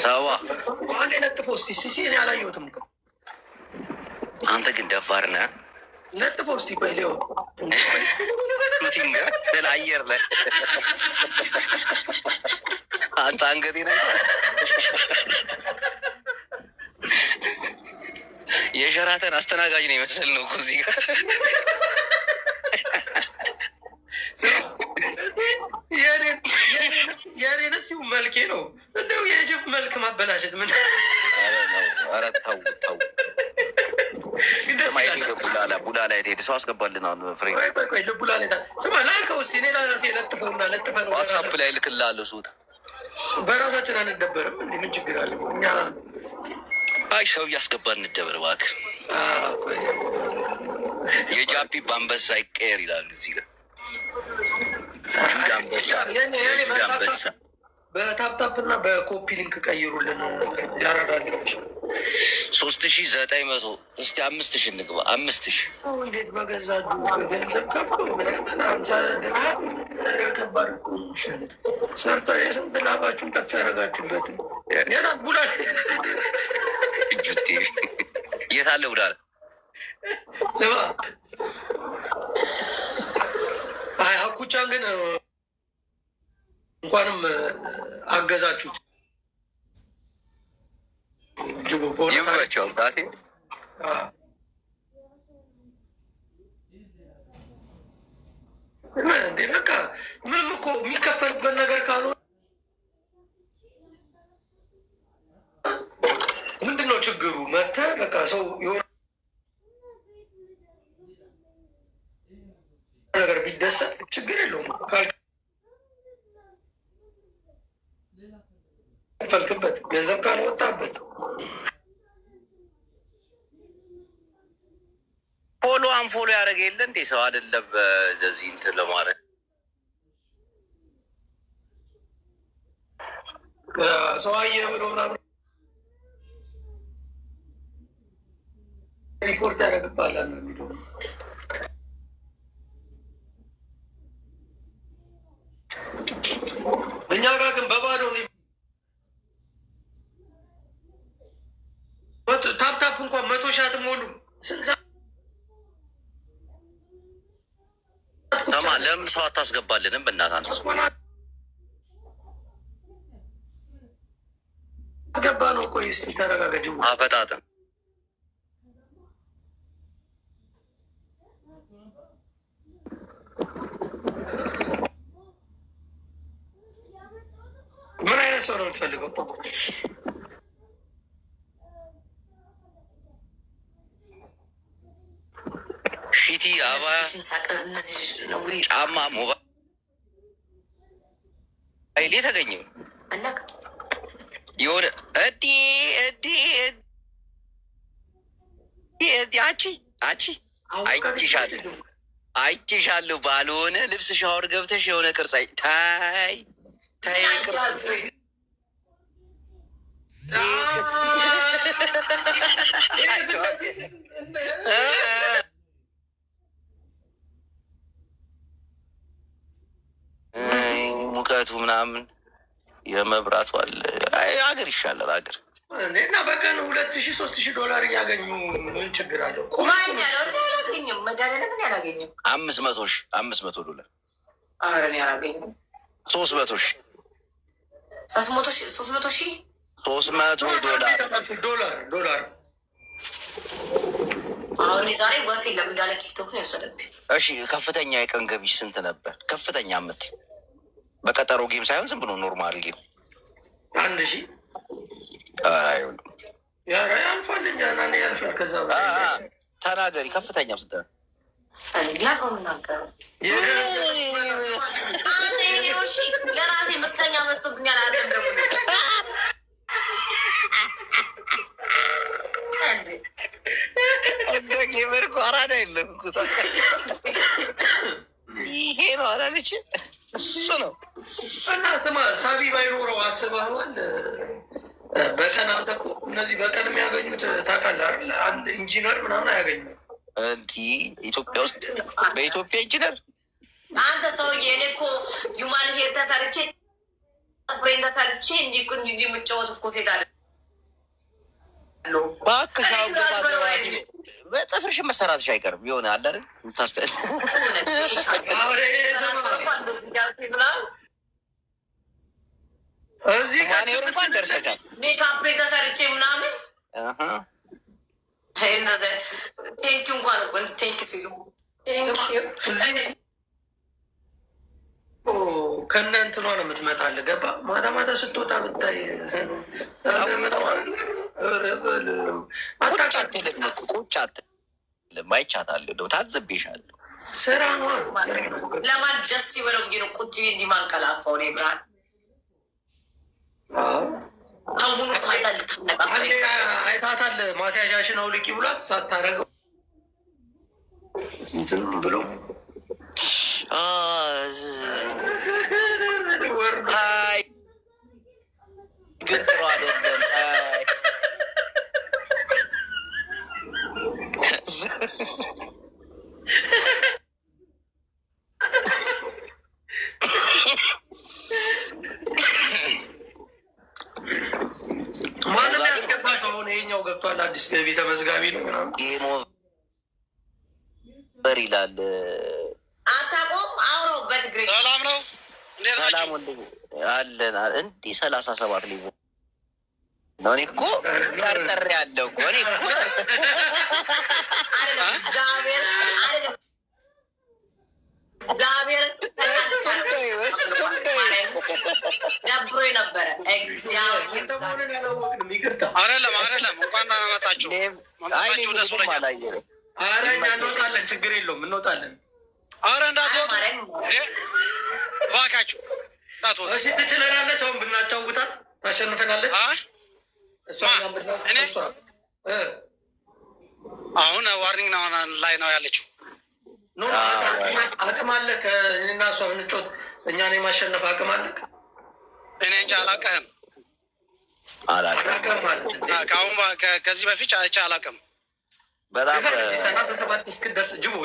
ሰዋ ዋን ለጥፈው እስቲ ሲሲ እኔ አላየሁትም እኮ አንተ ግን ደፋር ነህ። ለጥፈው እስቲ ቆይ ሊሆን አየር ላይ አንተ አንገቴ ነ የሸራተን አስተናጋጅ ነው የመሰል ነው እኮ እዚህ ጋር የኔንስ መልኬ ነው እንደው የጅብ መልክ ማበላሸት ምን? ኧረ ተው ተው። ቡላላ የት ሰው አስገባልን? አሁን ፍሬ ቡላላ ስማ ላከው እስኪ እኔ ራሴ ለጥፈውና ለጥፈ ነው ዋትሳፕ ላይ ልክልሃለሁ። ሱት በራሳችን አንደበርም እንዴ? ምን ችግር አለ? እኛ አይ ሰው እያስገባ እንደበር እባክህ። የጃፒ በአንበሳ ይቀየር ይላሉ እዚህ ጋር አንበሳ በታፕታፕ እና በኮፒ ሊንክ ቀይሩልን ያራዳጆች። 3900 እስቲ 5000 እንግባ። 5000 እንዴት በገዛጁ ገንዘብ ከፍሎ ምናምን 50 ድርሃም ከባድ ሰርታ የስንት ላባችሁን ጠፍ ያደረጋችሁበት የታ ቡላ የት አለ ቡላ ስማ። አይ አኩቻን ግን እንኳንም አገዛችሁት። ይመቸው ዳሴ እንዴ በቃ ምንም እኮ የሚከፈልበት ነገር ካልሆነ ምንድን ነው ችግሩ? መተህ በቃ ሰው የሆነ ነገር ቢደሰት ችግር የለውም። ካልፈልክበት ገንዘብ ካልወጣበት ፎሎ አንፎሎ ያደረገ የለ እንዴ ሰው አይደለም። እንደዚህ እንትን ለማድረግ ሰው አየህ ብሎ ምናምን ሪፖርት ያደረግባላል ነው የሚለው። እኛ ጋር ግን በባዶ ታፕታፕ እንኳን 100 ሺህ አትሞሉ። ሰማ ለምን ሰው አታስገባልንም? በእናትህ አስገባ ነው። ቆይ እስኪ ተረጋጋጅ። አፈጣጥም ምን አይነት ሰው ነው የምትፈልገው? ሺቲ አባ ጫማ ሞባይል የተገኘው የሆነ አይቼሻለሁ ባልሆነ ልብስ ሻወር ገብተሽ የሆነ ቅርጽ ታይ ሙቀቱ ምናምን የመብራቱ አለ። ሀገር ይሻላል ሀገር እና በቀን $2,000-3,000 እያገኙ ምን ችግር አለው? አላገኝም መድኃኒዓለም አላገኝም። $500 ኧረ እኔ አላገኝም። 300,000 $300 አሁን ዛሬ ወፍ የለም እንዳለ ቲክቶክ ነው የወሰደብኝ። እሺ ከፍተኛ የቀን ገቢሽ ስንት ነበር? ከፍተኛ የምትይው በቀጠሮ ጌም ሳይሆን ዝም ብሎ ኖርማል ጌም 1,000 አይሆንም። ያልፋል እንጂ ያልፋል። ከዛ ተናገሪ። ከፍተኛ ስንት ነው? ለራሴ ምቀኛ መስቶብኛል። አለም ደግሞ እንደ ጌመር እኮ አራዳ የለም እኮ ይሄ ነው አላለች። እሱ ነው እና ስማ ሳቢ ባይኖረው አስበዋል። በቀን አንተ እኮ እነዚህ በቀን የሚያገኙት ታውቃለህ አይደል? አንድ ኢንጂነር ምናምን አያገኙም እንዲህ ኢትዮጵያ ውስጥ በኢትዮጵያ ኢንጂነር አንተ ሰውዬ። እኔ እኮ ዩማን ሄር ተሰርቼ ጥፍሬን ተሰርቼ እንዲህ የምጫወት እኮ ሴት አለ። እባክሽ በጥፍርሽ መሰራትሽ አይቀርም። የሆነ አለ አይደል ታስተ እዚህ ጋር እንኳን ደርሰሻል። ሜካፕ ተሰርቼ ምናምን ቴንኪ እንኳን እኮ ቴንኪ ሲሉ ከእነ እንትኗ ነው የምትመጣልህ። ገባ ማታ ማታ ስትወጣ ብታይ ቁጭ አትልም። አይቻታለሁ፣ ታዝቤሻለሁ። ስራ ነው ለማን ደስ ይበለው ብዬ ነው ቁጭ ብዬ እንዲህ ማንቀላፋው ነው ብርሃን አሁን እኮ አይታታል። ማስያዣሽን አውልቂ ብሏት ሳታረገው እንትን ብሎ ግን ጥሩ አይደለም። ማንም ያስገባቸው አሁን ይሄኛው ገብቷል። አዲስ ገቢ ተመዝጋቢ ነው ምናምን ጌም ኦቨር ይላል። አታውቀውም? አውረው በትግሬ ሰላም ነው። ሰላም አለን። እንዲህ 37 ሊቦ ነው። እኔ እኮ ጠርጠር ያለው እኮ እኔ እኮ እግዚአብሔር ደብሮ ነበረ። አይደለም እንኳን መጣችሁ። ኧረ እኛ እንወጣለን፣ ችግር የለውም እንወጣለን። ኧረ እንዳትወጡ እባካችሁ እንዳትወጡ። እሺ ትችለናለች። አሁን ብናጫውታት ታሸንፈናለች። አሁን ዋርኒንግ ላይ ነው ያለችው። አቅም አለ ከእኔና እሷ ብንጮት እኛን የማሸነፍ አቅም አለ። እኔ እንጃ አላውቅህም። ከአሁን ከዚህ በፊት አይቼ አላውቅም። በጣም 37 እስክትደርስ ጅቦ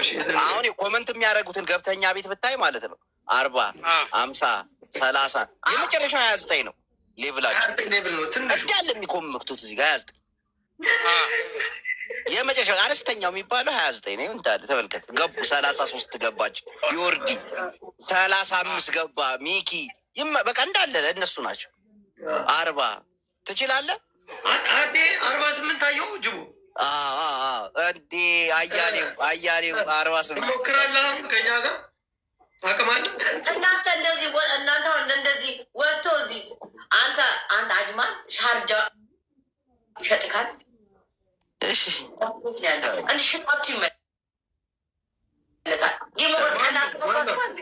አሁን ኮመንት የሚያደርጉትን ገብተኛ ቤት ብታይ ማለት ነው 40 50 30 የመጨረሻ 29 ነው ሌቭላቸው እንዳለ የሚኮምክቱት እዚህ ጋር 29 የመጨረሻ አነስተኛው የሚባለው 29 ነው እንዳለ ተመልከት። ገቡ 33 ገባች፣ ዮርዲ 35 ገባ፣ ሚኪ በቃ እንዳለ እነሱ ናቸው። 40 ትችላለህ አዴ 48 አየሁ ጅቦ እንዴ አያሌው 48 ሞክራለህ ከኛ ጋር አቅማለ እናንተ እንደዚህ ወጥቶ እዚህ አንተ አጅማን ሻርጃ ይሸጥካል። እሺ እንዲ ሽጣቱ ይመለሳል። ጌሞር ቀላስበቷል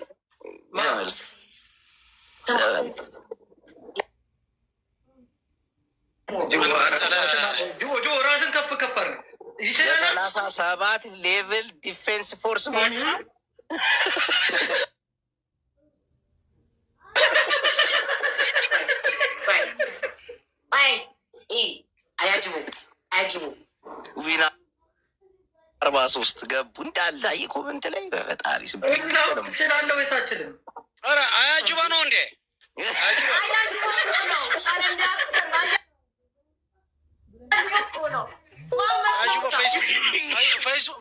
ጅቦ ራስን ከፍ ከፍ አድርገህ ይችላል። 37 ሌቭል ዲፌንስ ፎርስ ሆነ አያጅቡ ዊና 43 ገቡ እንዳለ ኮመንት ላይ በፈጣሪ ስም ትችላለህ ወይስ አችልም? ኧረ አያጅባ ነው እንዴ?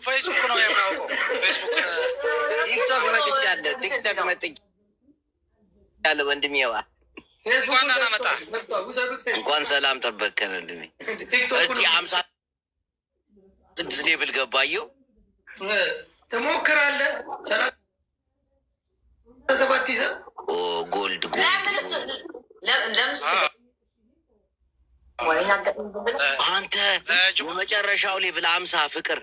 ፌስቡክ ነው የሚያውቀው። ቲክቶክ መጥቻለሁ። ቲክቶክ መጥቻለሁ ወንድሜዋ። እንኳን ሰላም ጠበቅከን ወንድሜ። 56 ሌቭል ገባየው። ትሞክራለህ 37 ይዘህ ጎልድ አንተ የመጨረሻው ሌቭል 50 ፍቅር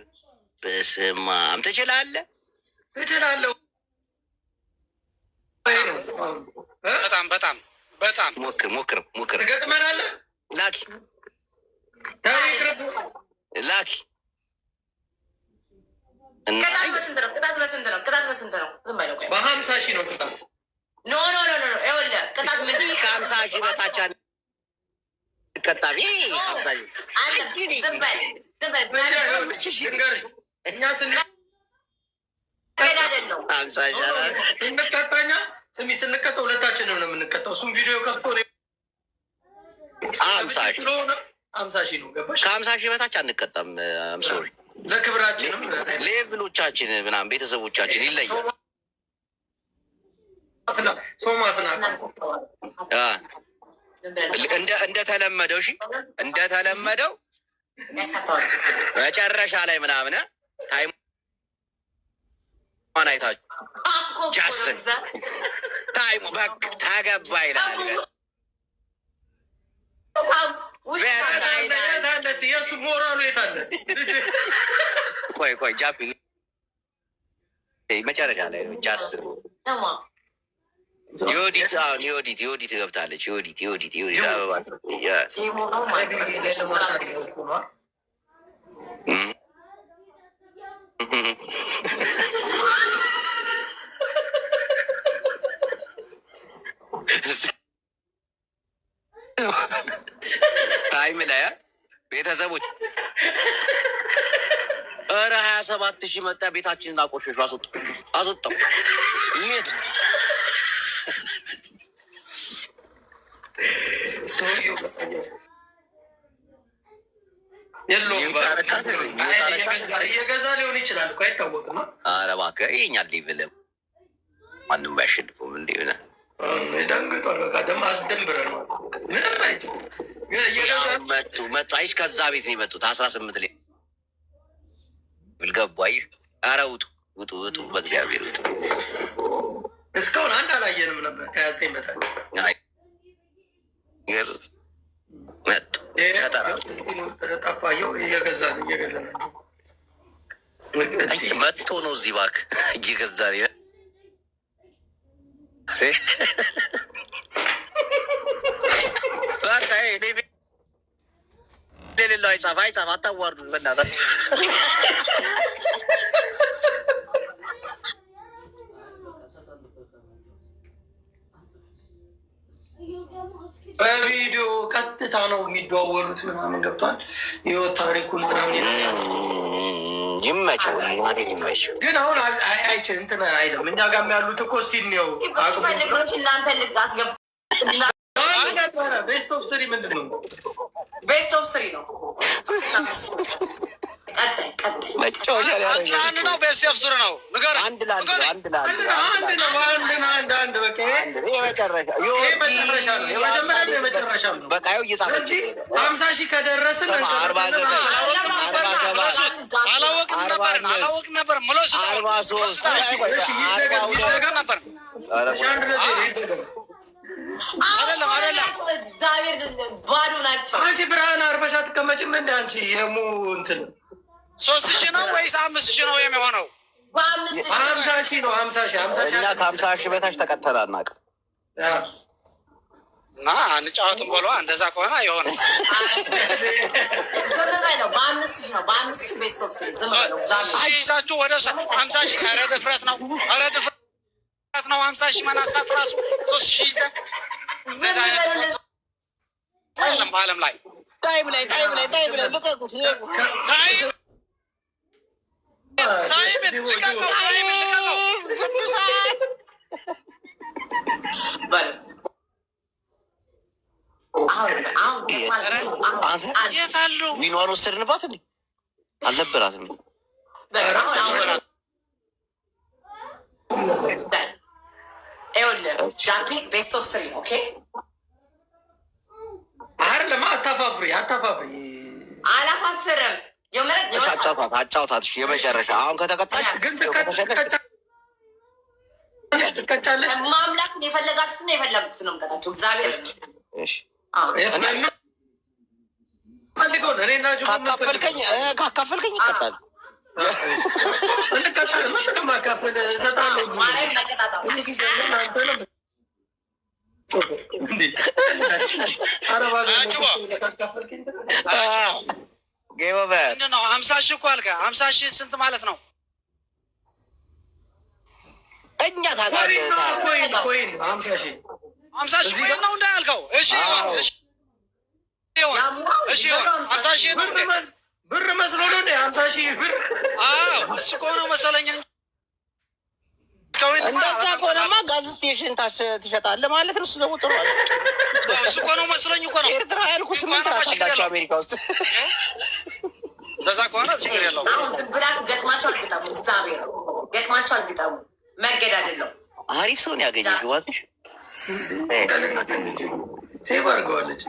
በስመ አብ ትችላለህ። በጣም ሞክር ትገጥመናለህ። ላኪ ቅጣት በስንት ነው? ዝም በለው። ቆይ በ50 ሺህ ነው ቅጣት። ኖ ይኸውልህ ቅጣት ምን ከ50 ሺህ በታች ቀጣቢ 50 ሺህ ዝም በል እኛ ስንቀጣኛ አይደለም 50 ሺህ ስንቀጣ ሁለታችንም ነው የምንቀጣው። እሱም ቪዲዮ ከፍቶ 50 ሺህ ነው ገባሽ? ከ50 ሺህ በታች አንቀጣም። አምሶሪ ለክብራችንም ሌቭሎቻችን ምናምን ቤተሰቦቻችን ይለያል። ሰው ማስናቀ እንደተለመደው እንደተለመደው መጨረሻ ላይ ምናምን ታይሟን አይታችሁ ጃስን ታይሙ በቃ ተገባ ይላል። የሱ ሞራሉ የታለ? ቆይ ጃፒ መጨረሻ ላይ ጃስን የወዲት ገብታለች። የወዲት አበባ ታይም ላይ ቤተሰቦች ኧረ 27 ሺህ መጣ። ቤታችንን አቆሸሹ። አስወጣው እየገዛ ሊሆን ይችላል እኮ አይታወቅም። ኧረ እባክህ ይኸኛል ሊብል ማንም አያሸንፈውም። እንደ ሆነ ደንግጧል። በቃ ደግሞ አስደንብረነዋል። ምንም መጡ። አይሽ ከዛ ቤት ነው የመጡት። 18 ላይ ገቡ። አይሽ ኧረ ውጡ፣ በእግዚአብሔር ውጡ። እስካሁን አንድ አላየንም ነበር ከ29 በታች መጡ። ጠፋየው እየገዛ መጥቶ ነው እዚህ እባክህ እየገዛ በቃ ሌላው አይጻፍ አታዋርዱ በእናታችሁ። በቪዲዮ ቀጥታ ነው የሚደዋወሉት ምናምን ገብቷል። ህይወት ታሪኩን ምናምን ይመቸው እናቴ ይመቸው። ግን አሁን አይቼ እንትን አይልም። እኛ ጋር ያሉት እኮ ሲድኒው ፈልግሮች እናንተ አስገባ ቤስት ኦፍ ስሪ ምንድን ነው? ቤስት ኦፍ ስሪ ነው። መጫወቻ አንድ ነው። ቤስት ኦፍ ስሪ ነው። አንድ ለአንድ በቃ የመጨረሻ ነው። በቃ እየጻፈች 50 ሺህ ከደረስን 49 አላወቅም ነበር 43 እግዚአብሔር ባዶ ናቸው። አንቺ ብርሃን አርፈሽ አትቀመጭም እንደ አንቺ የሙ እንትን 3 ሺህ ነው ወይስ 5 ሺህ ነው የሚሆነው? 50 ሺህ ነው። 50 ሺህ እኛ ከ50 ሺህ በታች ተቀተል አናውቅም እና አንጫወትም ብሎ እንደዛ ከሆነ አይሆንም። በ5 ሺህ ነው። በ5 ሺህ ቤስት ኦፍ ስሪ ይዛችሁ ወደ 50 ሺህ ኧረ ድፍረት ነው። 50 ሺህ መናሳት ራሱ 3 ሺህ ይዘህ እንደዛ አይነት በዓለም ላይ ታይም ላይ ልቀቁት። ሚኗን ወሰድንባት እንዴ? አልነበራትም። ጃፒ ቤስት ኦፍ ስሪ ኦኬ። አይደለም አታፋፍሪ። አላፋፍርም። አጫውታት የመጨረሻ አሁን ከተቀጣሽ ግን ትቀጫለሽ። ማምላክን የፈለጋችሁትን የፈለጉትን ነው የምቀጣችሁ። እግዚአብሔር ካካፈልከኝ ይቀጣል። ማካፈል እሰጣለሁ። ምንድን ነው 50 ሺህ እኮ አልከ። 50 ሺህ ስንት ማለት ነው? እኛ ታውቃለህ 50 ሺህ 50 ሺህ ኮይን ነው እንዳያልከው። እሺ 50 ሺህ ብር መስሎ ነው 50 ሺህ ብር። እሱ ከሆነ መሰለኝ እንደዛ ከሆነማ ጋዝ ስቴሽን ትሸጣለህ ማለት ነው። እሱ ደግሞ ጥሩ አለ። እሱ እኮ ነው መስሎኝ እኮ ነው። ኤርትራ ያልኩ ስምንት አላቸው አሜሪካ ውስጥ። እንደዛ ከሆነ ችግር የለውም። አሁን ዝም ብላችሁ ገጥማችሁ አልግጠሙ። እግዚአብሔር ገጥማችሁ አልግጠሙ። መገድ አይደለም። አሪፍ ሰውን ያገኘ ግባትሽ ሴቭ አድርገዋለች።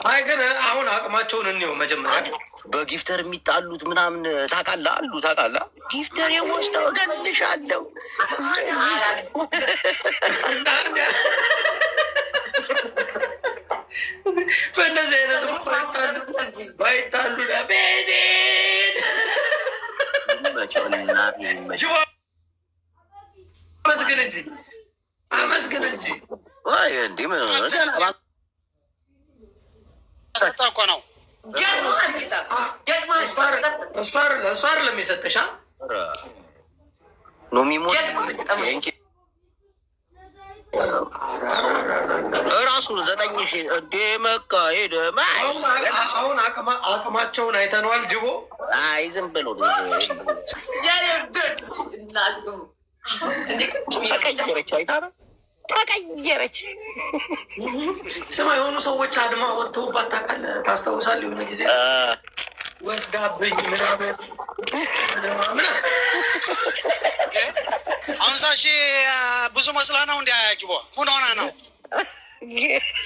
አይ ግን አሁን አቅማቸውን እንየው መጀመሪያ። በጊፍተር የሚጣሉት ምናምን ታውቃለህ አሉ ታውቃለህ። ጊፍተር የወስደው እገልሻለሁ በእነዚህ አይነት ባይጣሉ ቤቴን አመስግን እንጂ አመስግን እንጂ እንዲህ ምን ሰጠ እኮ ነው። እሷ አይደለም የሰጠሻ ኖሚሞት እራሱ 9,000 እንደ መካ ሄደ። አሁን አቅማቸውን አይተነዋል። ጅቦ አይ ዝም ብሎ ተቀየረች፣ አይታ ተቀየረች። ስማ የሆኑ ሰዎች አድማ ወጥተውባት ታውቃለህ? ታስታውሳለህ? የሆነ ጊዜ ወስዳብኝ ምናምን 50,000 ብዙ መስለህ ነው? እንዲያጅቦ ምን ሆነ ነው?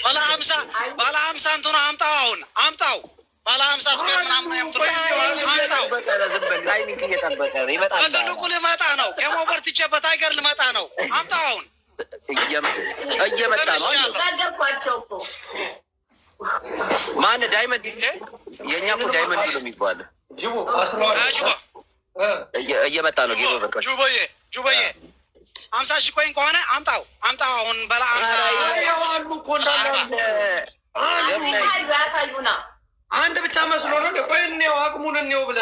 ባለ 50 እንትኑ አምጣው፣ አሁን አምጣው። ባለ 50 ስፔር ምናምን አምጣው። በትልቁ ልመጣ ነው። ከሞበር ትቼ በታይገር ልመጣ ነው። አምጣው አሁን እየመጣ ነው። ማን ዳይመንድ? የእኛ እኮ ዳይመንድ ነው የሚባለው። ጅቦ እየመጣ ነው። ጌሎ በቃ ጁቦዬ 50,000 ኮይን ከሆነ አምጣው አሁን በላ 50 አንድ ብቻ መስሎ ነው። ቆይ እንየው፣ አቅሙን እንየው ብለን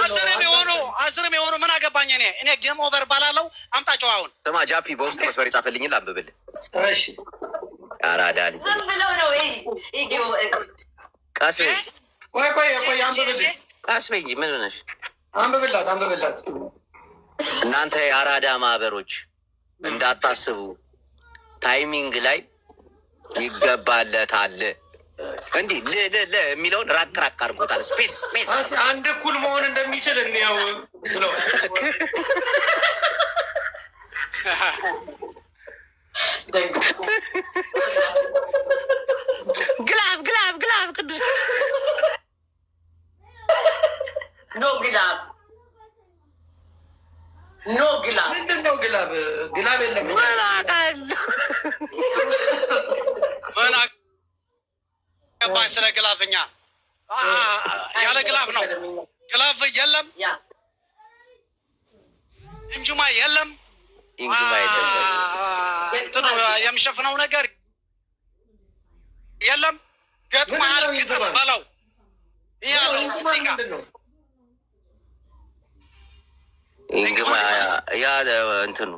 ነው። 10 የሚሆኑ ምን አገባኝ እኔ ጌም ኦቨር ባላለው። አምጣቸው አሁን። ስማ ጃፒ በውስጥ መስመር የጻፈልኝን ላንብብል። እሺ አራዳ ልጅ ዝም ብለው ነው። ቀስ ቆይ አንብብልኝ። ቀስ በይ። ምን ሆነሽ? አንብብላት። እናንተ የአራዳ ማህበሮች እንዳታስቡ፣ ታይሚንግ ላይ ይገባለታል። እንዲህ የሚለውን ራቅ አድርጎታል። ስፔስ አንድ እኩል መሆን እንደሚችል እንየው ብለው ግላብ ቅዱስ ግላብ ምንድን ነው? ግላብ የለም። ገባኝ። ስለ ግላፍኛ ያለ ግላፍ ነው። ግላፍ የለም፣ እንጁማ የለም፣ እንትኑ የሚሸፍነው ነገር የለም። ገጥመሃል፣ ግጥም በለው እያለው ያ እንትኑ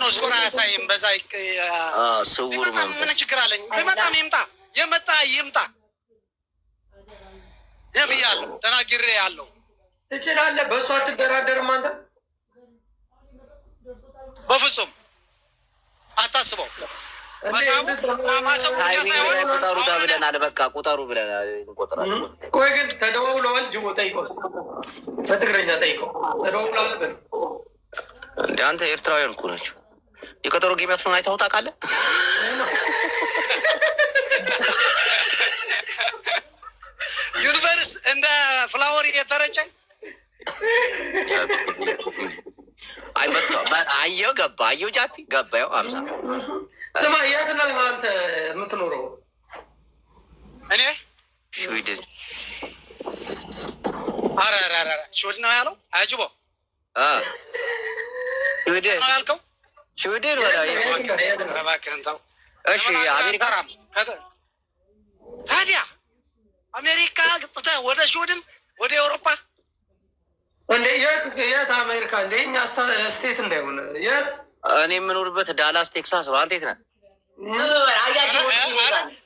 እስኮን አያሳይም። በዛ ስውር ምን ችግር አለኝ? በመጣም የመጣ ይምጣ ብያለሁ፣ ተናግሬ ያለው። ትችላለህ። በእሱ አትደራደርም አንተ። በፍጹም አታስበው። ቁጠሩ ተብለናል። በቃ ቁጠሩ ብለናል። እንቆጥራለን። ቆይ ግን ተደዋውለዋል? ጅቦ ጠይቀው፣ በትግረኛ ጠይቀው። ተደዋውለዋል በል እንደ አንተ ኤርትራውያን እኮ ናቸው። የቀጠሮ ጌሚያቱን አይተኸው ታውቃለህ? ዩኒቨርስ እንደ ፍላወር እየተረጨ አየው ገባ። አየው ጃፒ ገባ። ያው 50 ስማ፣ የት ነህ አንተ የምትኖረው? እኔ ስዊድን። ኧረ ስዊድን ነው ያለው። አጅቦ ስዊድን ነው ያልከው? ስዊድን ወደ እባክህን ተው። እሺ አሜሪካ። ታዲያ አሜሪካ ግጥተህ ወደ ስዊድን ወደ ኤውሮፓ እንዴ? የት አሜሪካ? እንደ እኛ ስቴት እንዳይሆን የት? እኔ የምኖርበት ዳላስ ቴክሳስ ነው። አንተ የት ነህ?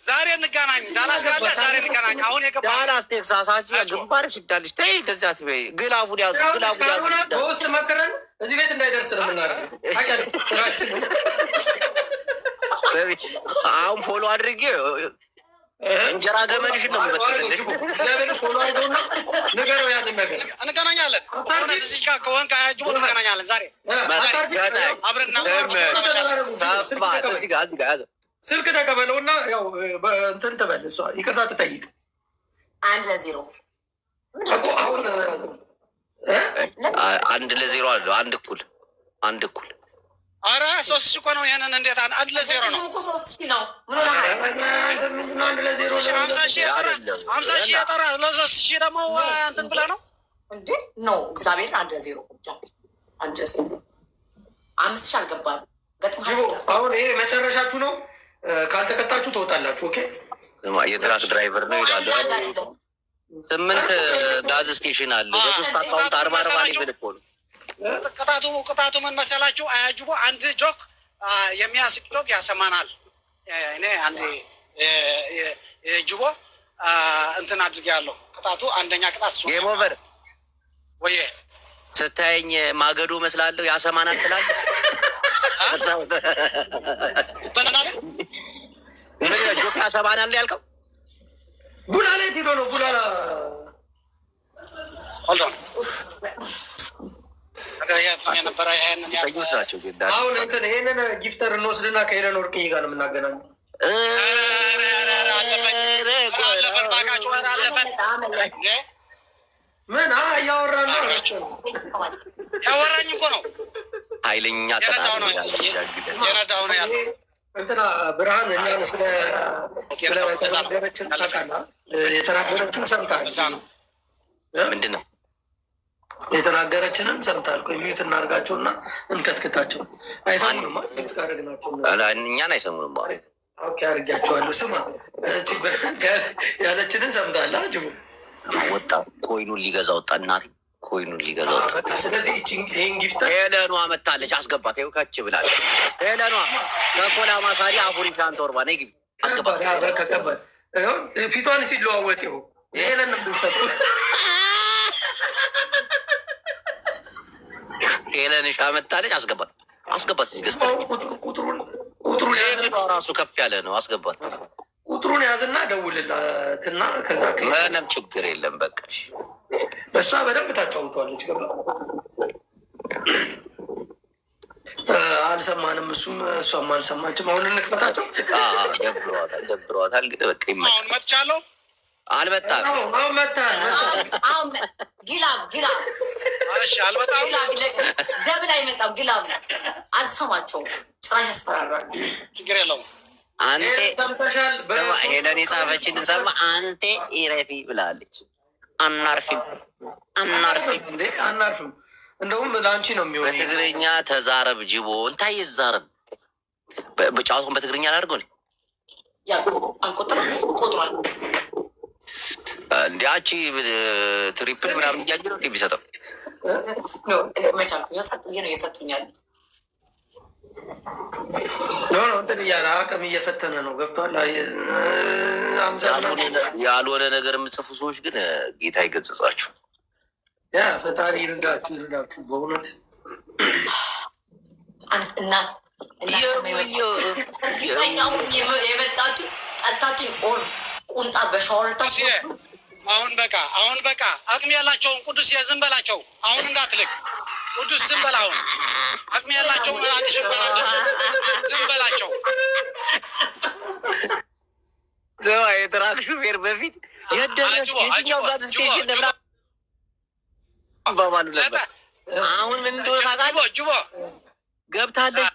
ዛሬ እንገናኝ። ዳላስ ካለ ዛሬ እንገናኝ። አሁን የገባ ዳላስ ቴክሳሳችሁ ግንባር ሽዳልሽ ተይ እንደዚያ ትበይ። ግላቡን ያዙ፣ ግላቡን ያዙ። በውስጥ መከረን እዚህ ቤት እንዳይደርስ ነው የምናደርገው። አሁን ፎሎ አድርጌ እንጀራ ገመድሽን ነው የምበጥስልሽ። ፎሎ አድርገውና ንገረው ያንን ነገር እንገናኛለን። እዚህ ጋር ከሆንክ አያጅቦ እንገናኛለን። ዛሬ አብረና ስልክ ተቀበለው እና ያው እንትን ትበል። እሷ ይቅርታ ትጠይቅ። 1-0 1-0 አለ። አንድ እኩል አረ 3 እኮ ነው። ይሄንን እንዴት 1-0 ነው? 3 ነው። ምን ሆነ? 50 ሺህ ያጠራ ለ3 ደግሞ እንትን ብለህ ነው እንዴ? ነው እግዚአብሔር 1-0 1-0 5 ሺህ አልገባም። አሁን ይሄ መጨረሻችሁ ነው። ካልተቀጣችሁ ትወጣላችሁ። ኦኬ። የትራክ ድራይቨር ነው ይላሉ። 8 ጋዝ ስቴሽን አለ። በ3 አካውንት 40 ሊብል እኮ ነው ቅጣቱ ምን መሰላችሁ? አያጅቦ አንድ ጆክ የሚያስቅ ጆክ ያሰማናል። እኔ አንድ ጅቦ እንትን አድርጌያለሁ። ቅጣቱ አንደኛ ቅጣት ጌም ኦቨር ወይ ስታየኝ ማገዶ መስላለሁ ያሰማናል ትላለህ። በነናል ጆክ ያሰማናል ያልከው ቡላ ላይ ሄዶ ነው። ቡላ አሁን እንትን ይሄንን ጊፍተር እንወስድና ከሄለን ወርቅዬ ጋር ነው የምናገናኘው። ምን እያወራን ነው? ያወራኝ እኮ ነው። ኃይለኛ የረዳው ነው ያለው እንትና ብርሃን እኛን ስለተናገረችን ታውቃለህ? የተናገረችን ሰምተሃል? ምንድን ነው የተናገረችንን ሰምተሃል? ቆይ ሚዩት እናድርጋቸውና እንከትክታቸው። አይሰሙንም። ሚዩት ካደረግናቸው እኛን አይሰሙንም። ኦኬ አድርጊያቸዋለሁ። ስማ ያለችንን ሰምተሃል? ጅቡ ወጣ ኮይኑን ሊገዛ ወጣ። እናቴ ኮይኑን ሊገዛ ወጣ። ስለዚህ ይህን ጊፍተር ሄለኗ መታለች። አስገባት። ይኸው ከች ብላለች። ሄለኗ ከኮላ ማሳሪ አፍሪካን ቶርባ ነይ ግቢ። አስገባት። ከቀባት ፊቷን ሲለዋወጥ ይኸው ሄለን ብንሰጡ ሄለንሻ መታለች። አስገባት። አስገባት። እዚህ ገዝታ ቁጥሩን ራሱ ከፍ ያለ ነው። አስገባት። ቁጥሩን ያዝና ደውልላትና ከዛ ምንም ችግር የለም። በቃ እሷ በደንብ ታጫውተዋለች። ገባ አልሰማንም። እሷም አልሰማችም። አሁን እንክፈታቸው። ደብረዋታል። ግን በቃ አሁን መጥቻለሁ። አልመጣም። አሁን መጣል ጊላብ እሺ፣ አልመጣም። ደብል አይመጣም። ጊላብ አልሰማቸውም። ጭራሽ ያስፈራራል። ችግር የለውም። አንቴ ሰምተሻል? ሄለን የጻፈችን ሰማ። አንቴ ኢረፊ ብላለች። አናርፊም እንዴ አናርፍም። እንደውም ለአንቺ ነው የሚሆን። በትግርኛ ተዛረብ ጅቦ እንታይ ይዛረብ። በጫወቱን በትግርኛ ላድርገው ነ አልቆጥሯል። እንዲያቺ ትሪፕል ምናምን እያየ ነው የሚሰጠው። መቻል ሰጥዬ ነው እየሰጡኛል። እንትን እያለ አቅም እየፈተነ ነው። ገብቷል። ያልሆነ ነገር የምጽፉ ሰዎች ግን ጌታ ይገጽጻችሁ። ፈጣሪ ይርዳችሁ በእውነት እርግጠኛውን የመጣችሁት ቀጥታችን ኦር ቁንጣ በሻወርታችሁ አሁን በቃ አቅም ያላቸውን ቅዱስ ዝም በላቸው። አሁን እንዳትልክ ቅዱስ ዝም በል። አሁን አቅም ያላቸውን አትሽበራለሱ ዝም በላቸው። የትራክ ሹፌር በፊት የደረስኩ የትኛው ጋዝ ስቴሽን ነብራ ባባሉ ነበር። አሁን ምን እንደሆነ ታውቃለህ? ጅቦ ገብታለች።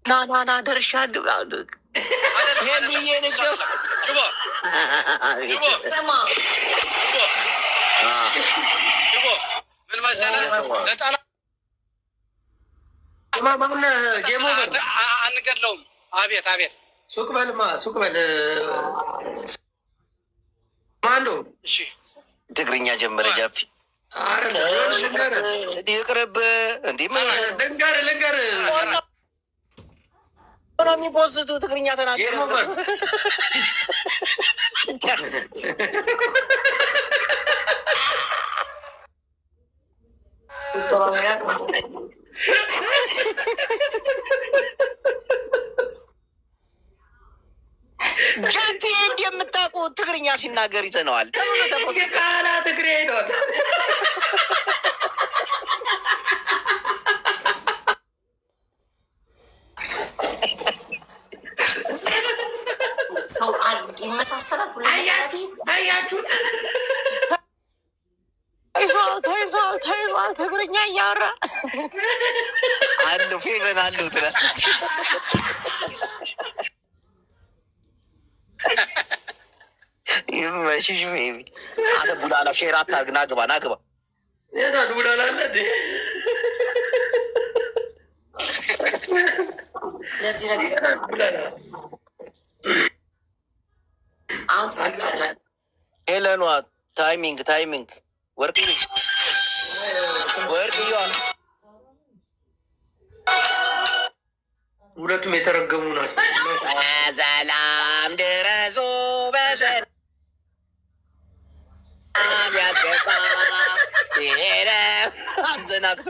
ና ደርሻለሁ። ምን መሰለህ አንገድለውም። አቤት ሱቅ በልማ ሱቅ በል ማንዶ። እሺ ትግርኛ ጀመረ ጃፊ ይቅርብ። እንዲህ ልንገር ሆነ የሚፖስቱ ትግርኛ ተናገረ ጃፒ እንደምታውቁ ትግርኛ ሲናገር ይዘነዋል። ቃላ ትግሬ ነው። ሰው ይመሳሰላል። አያችሁ ተይዟል ትግርኛ እያወራ አሉ ፌቨን አለው ትላለች። ይመሽሽ ቤቢ አንተ ቡላላ ሼር አታርግ። ናግባ የታል ቡላላ አለ እንዴ? ለዚህ ነገር ቡላላ ሄለኗ ታይሚንግ ወርቅዬዋ ሁለቱም የተረገሙ ናቸው። ሰላም ድረሱ በሰላም ያልገባ ሄደ አዘናግቶ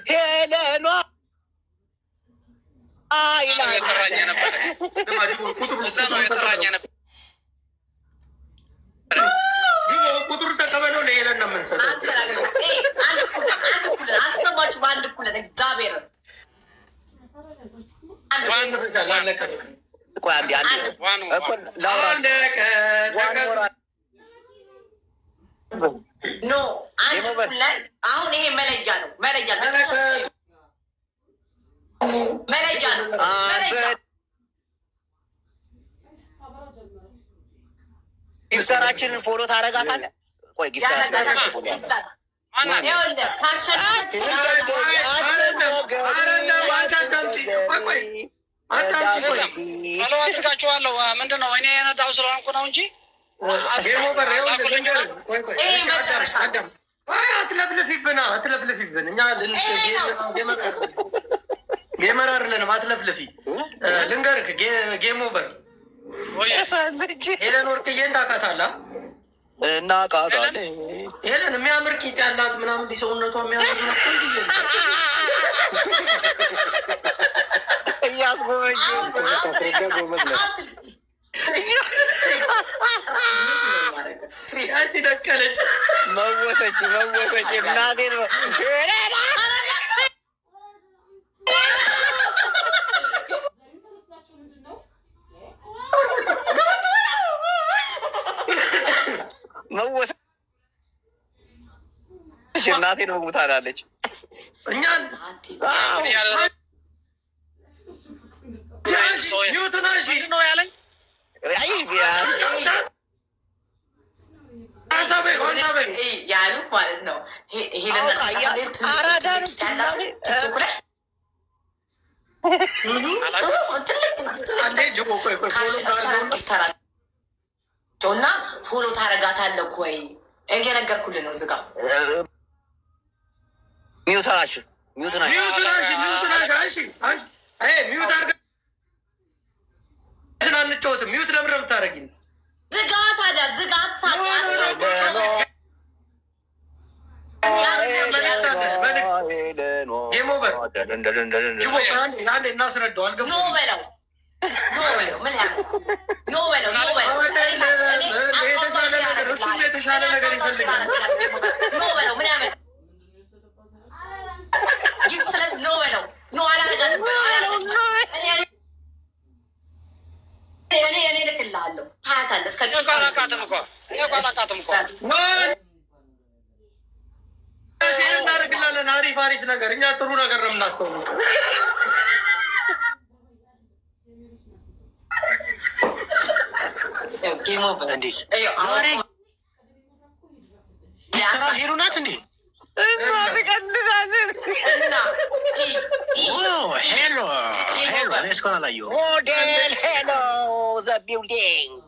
ሄለኗ ቁጥሩ ተቀበለው ለሄለን ነው የምንሰጠው። አሰባችሁ በአንድ እኩል እግዚአብሔር ኖ አንድ እኩል ነን። አሁን ይሄ መለያ ነው። መለያ ነው። ጊፍተራችንን ፎሎ ታረጋታለህ። ቆይ አድርጋችኋለሁ። ምንድን ነው እኔ የነዳው ስለሆንኩ ነው እንጂ አትለፍልፊብን። እኛ ጌመር አይደለንም። አትለፍልፊ። ልንገርህ ጌም ኦቨር ሄለን ወርቅዬን ታውቃታለህ? እናውቃታለን። ሄለን የሚያምር ቂጥ ያላት ምናምን እንዲህ ሰውነቷ የሚያምር እያስጎመኝ ደቀለች መወተች እናቴን እናቴን መጉታ አላለች። እኛን ነው ያለኝ ያሉት ማለት ነው። እና ፎሎ ታረጋታለህ ወይ? እየነገርኩልህ ነው። ዝጋ ሚዩት ናችሁ። ሚዩት አንጫወትም። ሚዩት ለምን ነው የምታደርጊኝ? ዝጋ ታዲያ ዝጋት። እናስረዳው። አልገባም። የተሻለ ነገር ይፈልጋል። እኔ ልክልሃለሁ። ታያታለህ። እናደርግላለን። አሪፍ ነገር እኛ ጥሩ ነገር ነው የምናስተውሉት። ሄሉ ናት እንዴ? ሞዴል ሄሎ ዘ ቢልዲንግ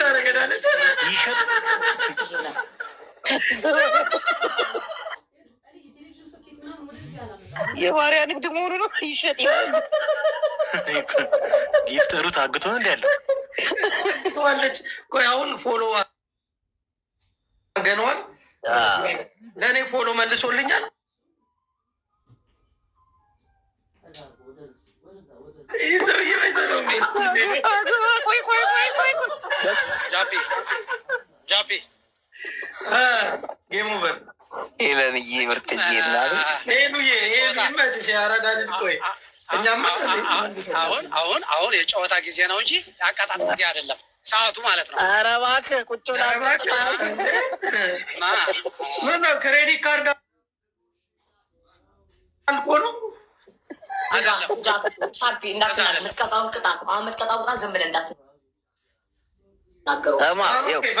ታረገዳለች ይሸጥ የባሪያ ንግድ መሆኑ ነው። ይሸጥ ይላል። ጊፍተሩ ታግቶ ነው ያለው። ዋለች። ቆይ አሁን ፎሎ ገነዋል። ለእኔ ፎሎ መልሶልኛል። ይህ ሰውዬ አይሰራም። ጃፒ ጌም ኦቨር ሄለንዬ ምርትዬ ናት። ሄሉዬ ይመችሽ። ያረዳ ልጅ ቆይ እኛማ አሁን የጨዋታ ጊዜ ነው እንጂ የአቃጣት ጊዜ አይደለም። ሰዓቱ ማለት ነው። ኧረ እባክህ ቁጭ ብላ ምነው ክሬዲት ካርድ አልቆ ነው። ቻፒ የምትቀጣውን ቅጣት አሁን የምትቀጣውን ቅጣት ዝም ብለህ እንዳትናገረው።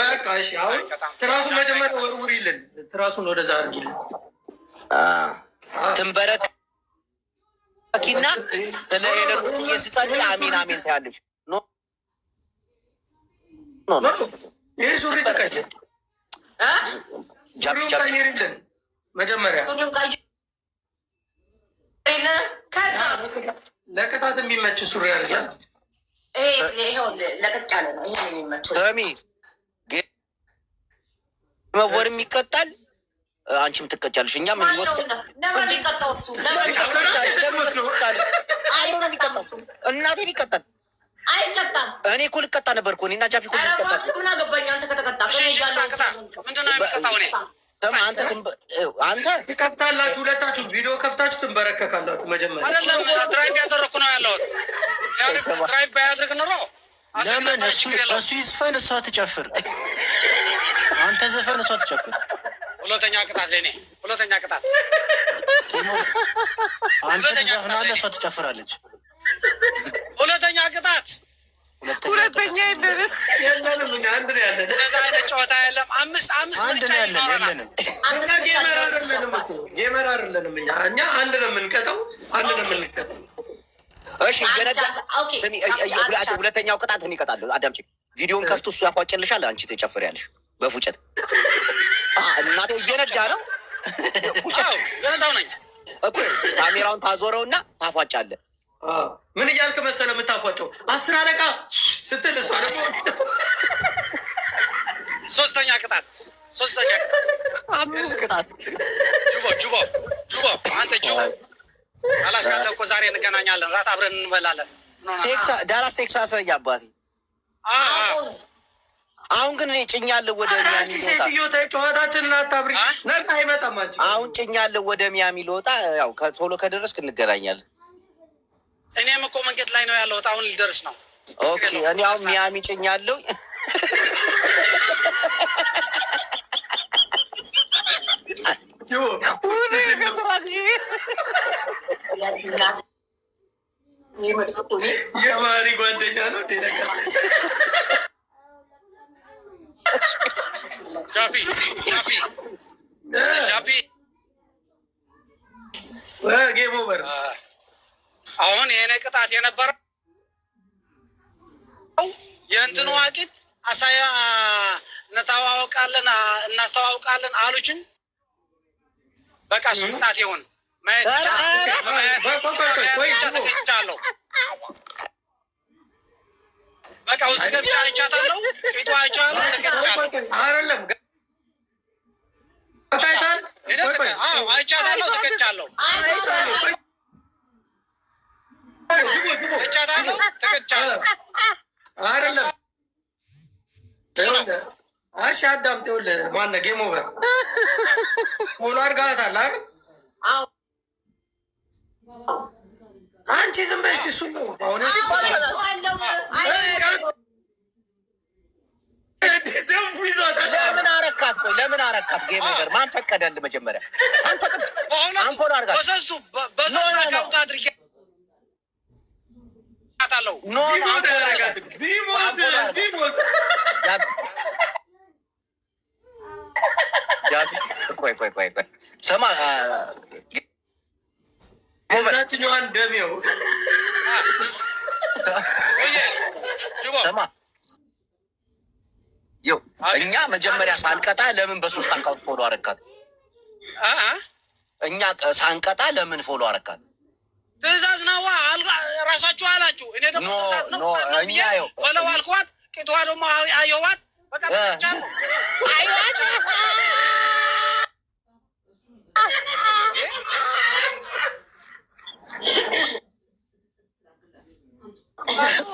በቃ እሺ። አሁን ትራሱን መጀመሪያ ወርውሪልን። ትራሱን ወደዛ አድርጊልን። ትንበረኪና ስለ ሄለን ቁጭዬ ስጸልይ አሜን አሜን ትያለሽ። ይህ ሱሪ ተቀይር፣ ሱሪውን ቀይርልን መጀመሪያ። ለቅጣት የሚመች ሱሪ አለ። ለቀቅ ያለ ነው። ይሄ የሚመቸው ሰሚ መወርም ይቀጣል። አንቺም ትቀጫለሽ። እኛ ምን ወሰን ለምን ይቀጣው? እሱ እናቴን ይቀጣል። አይቀጣም። እኔ እኮ ልቀጣ ነበር እኮ እኔና ጃፒ እኮ ልቀጣ። ምን አገባኝ? አንተ ከተቀጣ ምንድን ነው የሚቀጣው? አንተ ትከፍታላችሁ፣ ሁለታችሁ ቪዲዮ ከፍታችሁ ትንበረከካላችሁ። መጀመሪያ አይደለም ድራይቭ ያደረኩ ነው ያለሁት። ድራይቭ ባያደርግ ኑሮ ለምን እሱ ይዝፈን እሷ ትጨፍር። አንተ ዘፈን እሷ ትጨፍር። ሁለተኛ ቅጣት ለኔ፣ ሁለተኛ ቅጣት አንተ ትዘፍናለህ፣ እሷ ትጨፍራለች። ሁለተኛ ቅጣት ሁለተኛ የለንም። አንድ ነው ያለን። እንደዛ አይነት ጨዋታ የለም። አምስት አንድ ነው ያለን። የለንም ጌመር አይደለንም እኛ አንድ ነው የምንቀጠው፣ አንድ ነው የምንቀጠው። እሺ ስሚ፣ ሁለተኛው ቅጣት እኔ እቀጣለሁ። አዳምጪ። ቪዲዮን ከፍቶ እሱ ያፏጭልሻል፣ አንቺ ትጨፍሪያለሽ በፉጨት። እናቴ እየነዳ ነው። የነዳው ነኝ እኮ ካሜራውን ታዞረውና ታፏጫለህ። ምን እያልክ መሰለህ የምታፏጨው? 10 አለቃ ስትል እሷ ደግሞ ሶስተኛ ቅጣት አምስት ቅጣት። ጁቦ አንተ ጁቦ አላስካለ እኮ ዛሬ እንገናኛለን፣ ራት አብረን እንበላለን። ዳላስ ቴክሳስ ነኝ አባቴ። አሁን ግን እኔ ጭኛለሁ ወደ ሚያሚ ልወጣ። ሴትዮ ተይ ጨዋታችንን አታብሪ። ነገ አይመጣም አንቺ። አሁን ጭኛለሁ ወደ ሚያሚ ልወጣ። ያው ቶሎ ከደረስክ እንገናኛለን። እኔም እኮ መንገድ ላይ ነው ያለሁት፣ አሁን ልደርስ ነው። ኦኬ እኔ አሁን ሚያሚ ጭኛለሁ። የማሪ ጓደኛ ነው ጃፒ ጌም ኦቨር። አሁን የኔ ቅጣት የነበረው የእንትኑ ዋቂት አሳያ እናስተዋውቃለን አሉችን። በቃ እሱ ቅጣት ይሁን። ተገኝቻለሁ። በቃ ውስጥ ገብቻ አይቻታለሁ። ፊቷ አይቻለሁ። ተገኝቻለሁ። አይደለም አይቻታለሁ። ተገኝቻለሁ። አይቻታለሁ። ተገኝቻለሁ። አይደለም እሺ፣ አዳምጥ። ይኸውልህ ማነው ጌም ኦቨር ሞሎ አድርጋታል አይደል? አንቺ ዝም በይ። እሱ ነው አሁን ለምን አረካት? ቆይ ለምን አረካት? ጌም ኦቨር ማን ፈቀደልህ? መጀመሪያ ሳንፈቅድ አንፎን አድርጋት። በሰሱ አድርጌ ኖ ቆይ ስማ፣ ዛችኛዋን ደሜው ስማ፣ ይኸው እኛ መጀመሪያ ሳንቀጣ ለምን በሶስት አካውንት ፎሎ አረካት? እኛ ሳንቀጣ ለምን ፎሎ አረካት? ትእዛዝ ነዋ። ራሳችሁ አላችሁ። እኔ ደግሞ ትእዛዝ ነው በለው አልኳት። ቂጧ ደግሞ አየዋት። በቃ ተቻለ አየዋት።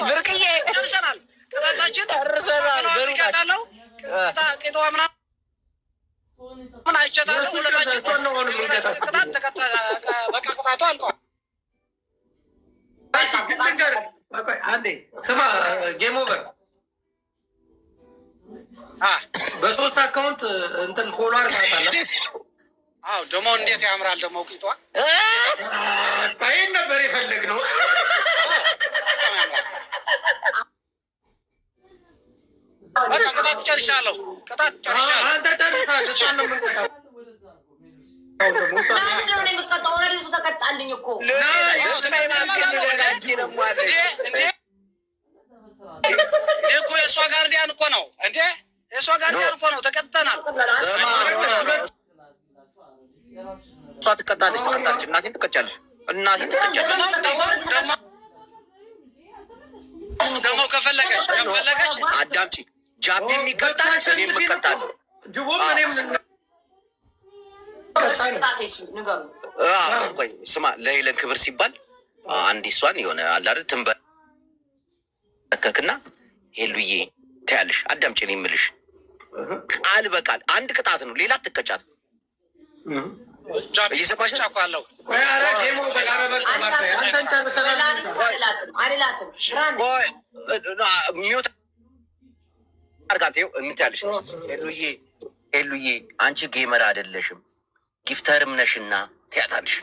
ብርቅዬ ጨርሰናል። ቅጣታችን ጨርሰናል። በሩቃታለሁ ቂጧ ምናምን አይቻታለሁ። ሁለታችን ቅጣት ተቀጣ። በቃ ቅጣቱ አልቋል። አንዴ ስማ፣ ጌም ኦቨር በሶስት አካውንት እንትን ፎሎ አድርጋታለሁ። አዎ ደግሞ እንዴት ያምራል ደግሞ ቂጧ። ይሄን ነበር የፈለግነው። በቃ ቅጣት ጨርሻለሁ። አንተ ጨርሳለህ። እሷን ነው የምንቀጣው። የምቀጣው ኦልሬዲ እሱ ተቀጣልኝ እኮ እኮ የእሷ ጋርዲያን እኮ ነው እንዴ! የእሷ ጋርዲያን እኮ ነው። ተቀጥተናል። እሷ ትቀጣለች። እናቴን ትቀጫለች። ደግሞ ከፈለገች አዳምጪ። ጃፒ የሚቀጣል፣ እኔም እቀጣለሁ። ጅቦም እኔም ቆይ ስማ፣ ለሄለን ክብር ሲባል አንድ እሷን የሆነ አላር ትንበረከክና ሄሉዬ ትያለሽ። አዳምጪ፣ እኔ የምልሽ ቃል በቃል አንድ ቅጣት ነው፣ ሌላ ትቀጫት። እየሰማሽ ነው? ሚውት አርጋት እንትያለሽ። ሄሉዬ አንቺ ጌመር አይደለሽም ጊፍተርም ነሽና ትያታለሽ።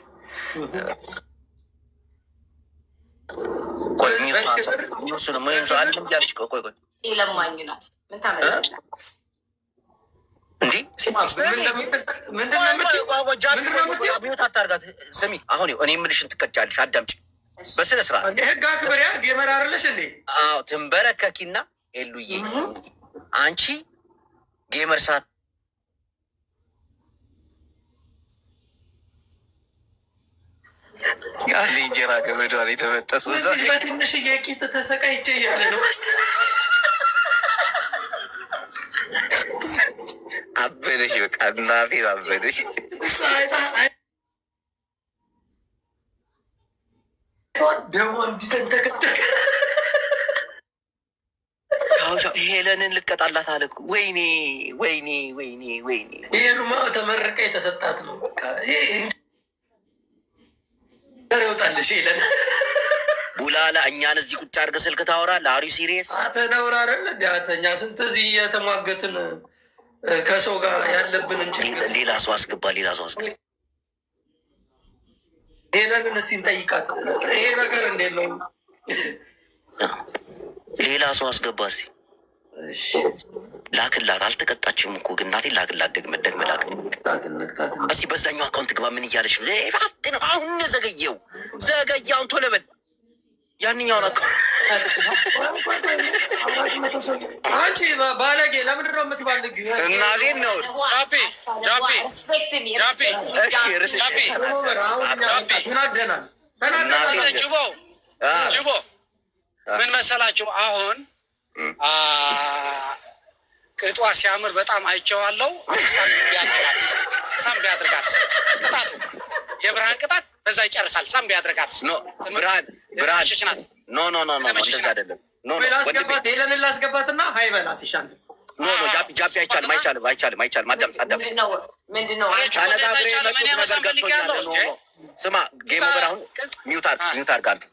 ቆይ ለማኝ ናት። ምን ታመጣለህ እንዴ? ሚውት አታርጋት። ስሚ አሁን እኔ የምልሽን ትቀጫለሽ። አዳምጪ በስነ ስርዓት። ህግ አክብሪያ። ጌመር አይደለሽ እንዴ? አዎ ትንበረከኪና ሄሉዬ አንቺ ጌመር ሳት ያለ እንጀራ ገመዷ ላይ ተበጠሱ። በትንሽዬ ቂጥ ተሰቃይቼ እያለ ነው። አበደሽ፣ በቃ እናቴ አበደሽ። ደግሞ እንዲተንተከተከ ሄለንን ልቀጣላት አለ። ወይኔ ወይኔ ወይኔ ወይኔ! ይሄ ሩማ ተመረቀ የተሰጣት ነው። በቃ ይወጣልሽ ሄለን ቡላላ። እኛን እዚህ ቁጭ አድርገህ ስልክ ታወራለህ? አሪ ሲሪየስ አተነውር አይደለ እንዲያተኛ ስንት እዚህ እየተሟገትን ከሰው ጋር ያለብን እንጂ ሌላ ሰው አስገባ፣ ሌላ ሰው አስገባ። ሄለንን እስኪ እንጠይቃት። ይሄ ነገር እንዴት ነው? ሌላ ሰው አስገባ እስኪ። ላክላት። አልተቀጣችም እኮ ግን እናቴ ላክላት። ደግመ ላክ እስኪ። በዛኛው አካውንት ግባ። ምን እያለች ነው? አሁን ዘገየው፣ ዘገያውን ቶሎ በል። ያንኛውን አንቺ ባለጌ ለምንድን ነው የምትባልግ? እናቴን ነው ጅቦ ምን መሰላችሁ? አሁን ቅጧ ሲያምር በጣም አይቼዋለሁ። ሳም ቢያድርጋት ቅጣቱ የብርሃን ቅጣት በዛ ይጨርሳል። ሳም ቢያድርጋት ብርሃን ናት። ኖ እንደዛ አይደለም። ላስገባት፣ ሄለንን ላስገባትና ሀይ በላት ይሻል። ጃፒ አይቻልም። ምንድን ነው ተነጋግሬ የመጡት ነገር ገብቶኛል። ስማ ጌም ኦቨር። አሁን ሚውት አድርግ።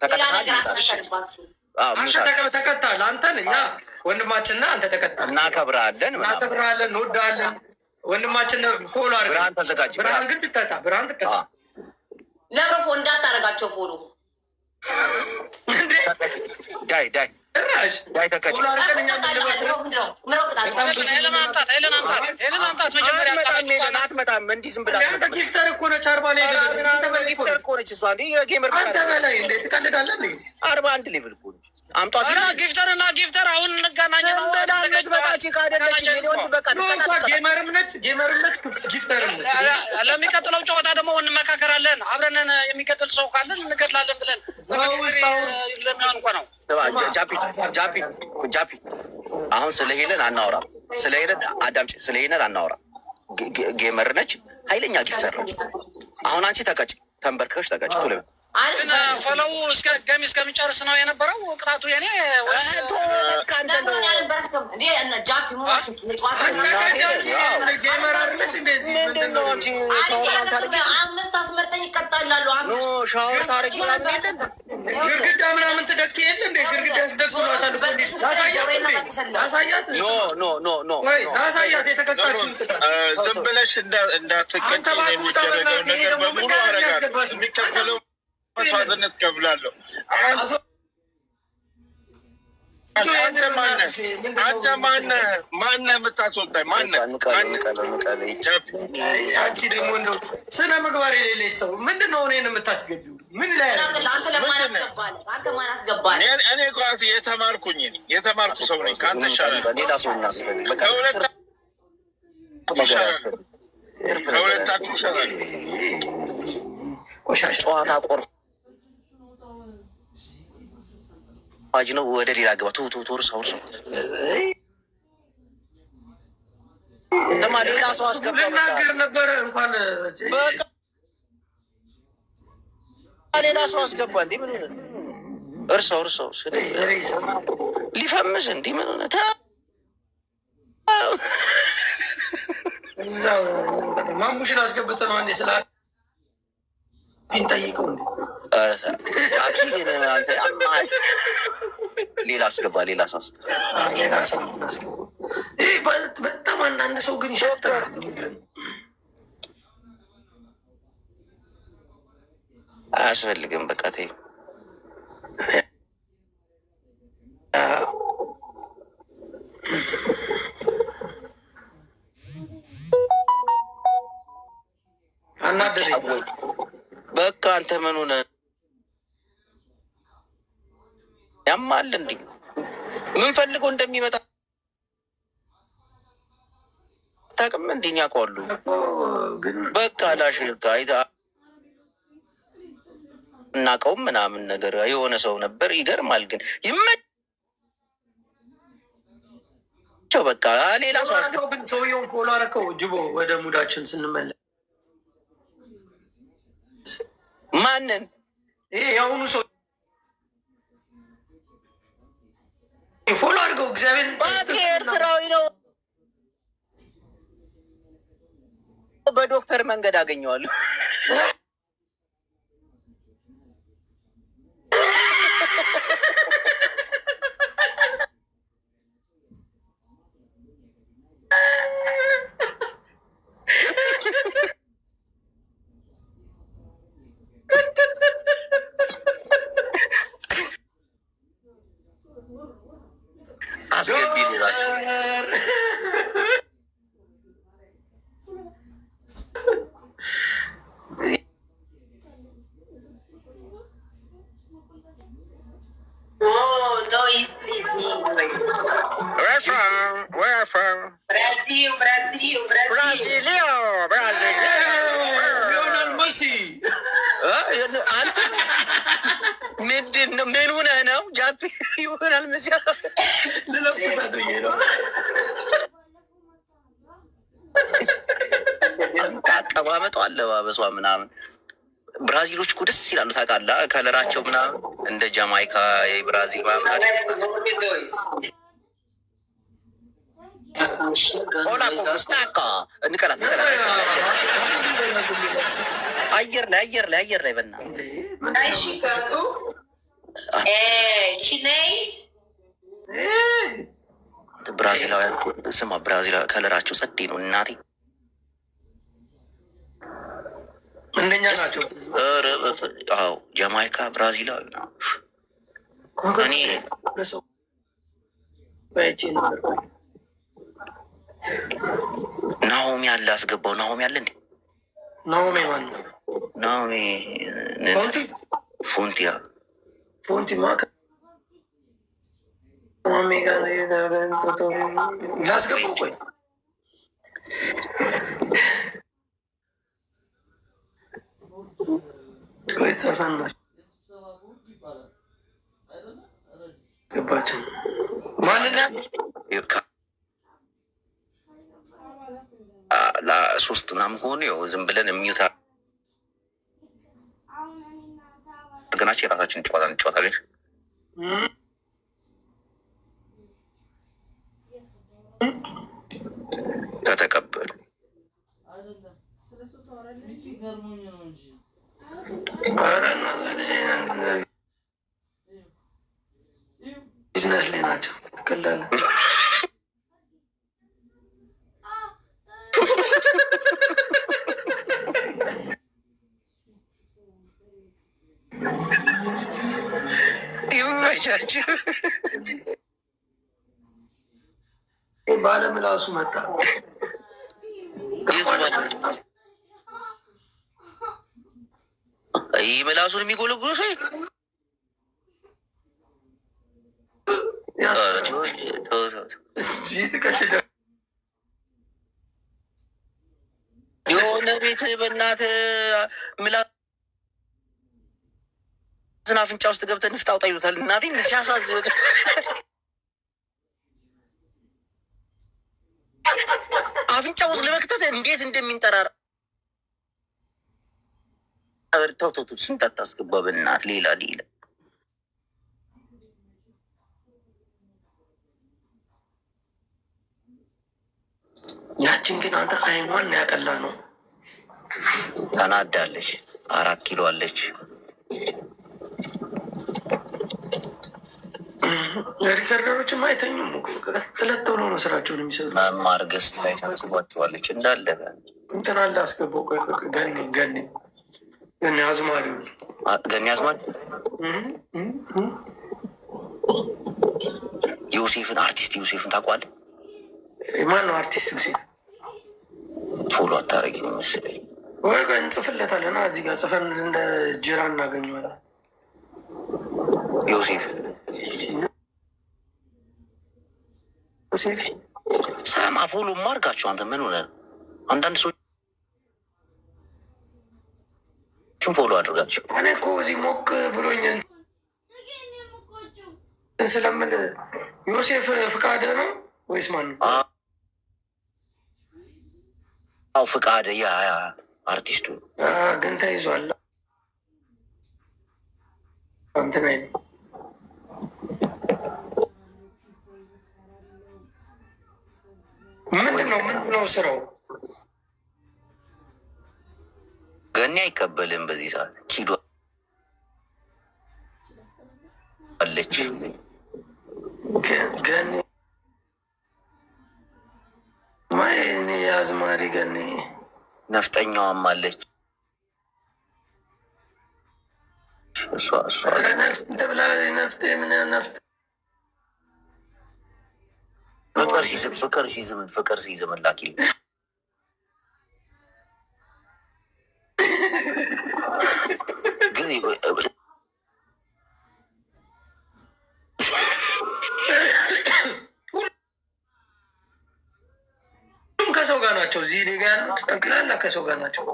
ተቀጣል። አንተን እኛ ወንድማችንና አንተ ተቀጣል። እናከብርሃለን፣ እንወዳለን። ወንድማችን ፎሎ አድርግ። ብርሃን ተዘጋጅ። ብርሃን ግን ትቀጣ። ለብረፎ እንዳታረጋቸው ፎሎ ዳይ አትመጣም። እንዲህ ዝም ብላ ጊፍተር እኮ ነች። ጊፍተር እኮ ነች እሷ። ጌመር ትቀልዳለህ። 41 ሌቭል እኮ ነች። አምጧት። ጊፍተር አሁን እንገናኝ ነው። መጣች ካደለች ጌመርም ነች ጊፍተርም ነች። ለሚቀጥለው ጨዋታ ደግሞ እንመካከራለን። አብረን የሚቀጥል ሰው ካለን እንገድላለን ብለን ለሚሆን እኮ ነው። ጃፒ አሁን ስለ ሄለን አናወራም። ስለ ሄለን አዳምጪ። ስለ ሄለን አናወራም። ጌመር ነች፣ ኃይለኛ ጊፍተር ነች። አሁን አንቺ ተቀጭ፣ ተንበርከሽ ተቀጭ። ቶሎ ግን ፈለው ገሚ እስከሚጨርስ ነው የነበረው ቅጣቱ። የኔ አምስት አስመርጠኝ ይቀጣላሉ። ሻወር ታረጊ ግርግዳ ምናምን ትደክ የለ እንደ ግርግዳ ስደክሱታል። ላሳያት የተቀጣችውን ዝም ብለሽ እንዳትቀጭ የሚደረገው ነገር በሙሉ አረጋለሁ። የሚከፈለው መስዋዕትነት ከፍላለሁ። አንተ ማነህ የምታስወጣኝ? አንቺ ደግሞ እንደው ስነ ምግባር የሌለች ሰው ምንድን ነው እኔን የምታስገቢው? ምን ላይ እኔ ኳስ የተማርኩ ሰው ነኝ። ከአንተ ይሻላል። ከሁለታችሁ ይሻላል። ጨዋታ ቆርጦ አጅ ነው። ወደ ሌላ ገባ። እርሰው ተማ ሌላ ሰው አስገባ። ልናገር ነበረ እንኳን ሌላ ሰው አስገባ። እንዲህ ምን ሆነ? እርሰው ሊፈምስ እንዲህ ምን ሆነ? እዛው ማሙሽን አስገብተህ ነው አንዴ ስለ ቢንጠይቀው እንዴ ሌላ አስገባ። ሌላ ሰው በጣም አንዳንድ ሰው ግን ይሸጥራል። አያስፈልግም። በቃ ተይው። አናደደኝ። በቃ አንተ ምን ሆነህ ያማል? እንዲ ምን ፈልጎ እንደሚመጣ ታውቅም? እንዲህ ያውቀዋሉ። በቃ ላሽልካ እናውቀውም ምናምን ነገር የሆነ ሰው ነበር። ይገርማል ግን በቃ ሌላ ሰው አስገባ። ሰውየውን ፎሎ አደረከው ጅቦ። ወደ ሙዳችን ስንመለስ ማንን? ይሄ የአሁኑ ሰው ፎሎ አድርገው። እግዚአብሔር ኤርትራዊ ነው። በዶክተር መንገድ አገኘዋለሁ። አስገቢ አንተ ምንድን ነው? ምን ሆነህ ነው? ጃፒ ይሆናል መሲያ አቀማመጧ፣ አለባበሷ ምናምን ብራዚሎች እኮ ደስ ይላሉ ታውቃለህ። ከለራቸው ምናምን እንደ ጃማይካ የብራዚል ምናምን ሆላ ስታካ እንቀላት አየር ላይ በና ብራዚላውያን ስማ፣ ብራዚላዊ ከለራቸው ጸዴ ነው እናቴ። እንደኛ ናቸው። አዎ ጃማይካ ብራዚላዊ ነው። እኔ ናሆሚ ያለ አስገባው። ናሆሚ ያለ እንዴ? ናሆሚ ማነው? ናሆሚ ፎንቲያ ላስገባው። ቆይ ገባቸው። ማንና ለሶስት ምናምን ከሆኑ ያው ዝም ብለን የሚዩታ ገናቸው የራሳችን ጨዋታ እንጫወታለን። ከተቀበሉ ቢዝነስ ላይ ናቸው። ትቀላለህ። ይመቻቸው። ባለምላሱ መጣ። ይህ ምላሱን የሚጎለጉሉ ሰው የሆነ ቤት በእናትህ ምላስን አፍንጫ ውስጥ ገብተህ ንፍጥ አውጣ ይሉታል። እናቴን ሲያሳዝን አፍንጫ ውስጥ ለመክተት እንዴት እንደሚንጠራራ ተውተቱ ስንት አታስገባ በእናትህ። ሌላ ያችን ግን አንተ አይኗን ያቀላ ነው። ተናዳለች። 4 ኪሎ አለች። ሪከርደሮችም አይተኙም። ጥለት ብሎ ነው ስራቸውን የሚሰሩ። መማር ገስት ላይ ታስባቸዋለች እንዳለ እንትን አለ። አስገባው። ገኔ አዝማሪው ገኒ አዝማሪ ዮሴፍን አርቲስት ዮሴፍን ታውቀዋለህ? ማን ነው አርቲስት ዮሴፍ? ፎሎ አታረጊ ነው መሰለኝ። ወይ ቆይ እንጽፍለታለን። እዚህ ጋር ጽፈን እንደ ጅራ እናገኘዋለን። ዮሴፍ ሰማ ፎሎ ማርጋቸው። አንተ ምን ሆነ? አንዳንድ ሰዎችን ፎሎ አድርጋቸው። እኔ እኮ እዚህ ሞክ ብሎኝ ስለምል ዮሴፍ ፍቃደ ነው ወይስ ማን? አው ፍቃድ ያ አርቲስቱ ግን ተይዟል። እንትን አይነ ምንድነው ስራው? ገኒ አይቀበልም በዚህ ሰዓት ኪዶ አለች። ገኒ ማይኔ አዝማሪ ገኒ ነፍጠኛዋም አለች። እሷ ብላ ነፍቴ ምን ነፍት ፍቅር ሲዝም ላኪ ግን ከሰው ጋር ናቸው። እዚህ ሊጋ ያሉት ጠቅላላ ከሰው ጋር ናቸው።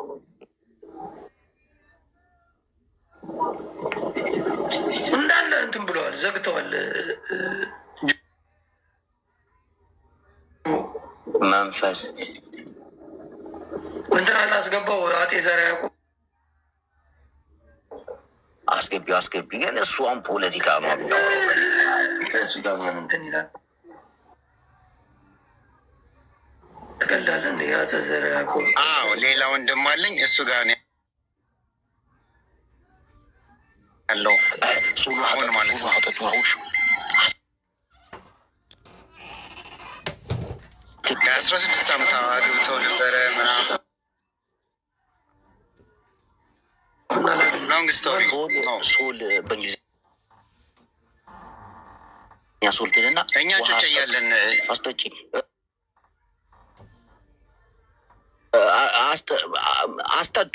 እንዳለ እንትን ብለዋል፣ ዘግተዋል። መንፈስ እንትን አላስገባው አጤ ዘርዓ ያዕቆብ አስገቢ ግን እሷም ፖለቲካ ነው። ከእሱ ጋር ማን እንትን ይላል? ትቀልዳለ እንደ አጤ ዘርዓ ያዕቆብ። አዎ ሌላ ወንድም አለኝ እሱ ጋር ነው ያለው። ሱሉ አሁን ማለት ነው አጠጥዋውሽ ከ16 ዓመት አግብተው ነበረ ምናምን ሎንግ ስቶሪ ሶል በእንግሊዝኛ ሶልትንና እኛ ጮጭ እያለን አስጠጪ አስጠጡ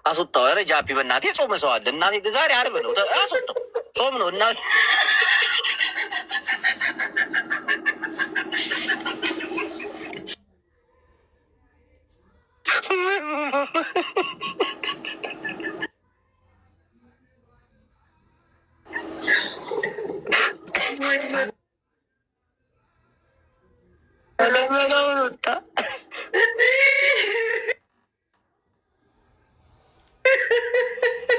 አስወጣው። ኧረ ጃፒ በእናቴ ጾም ሰው አለ። እናቴ ዛሬ ዓርብ ነው። አስወጣው። ጾም ነው እናቴ።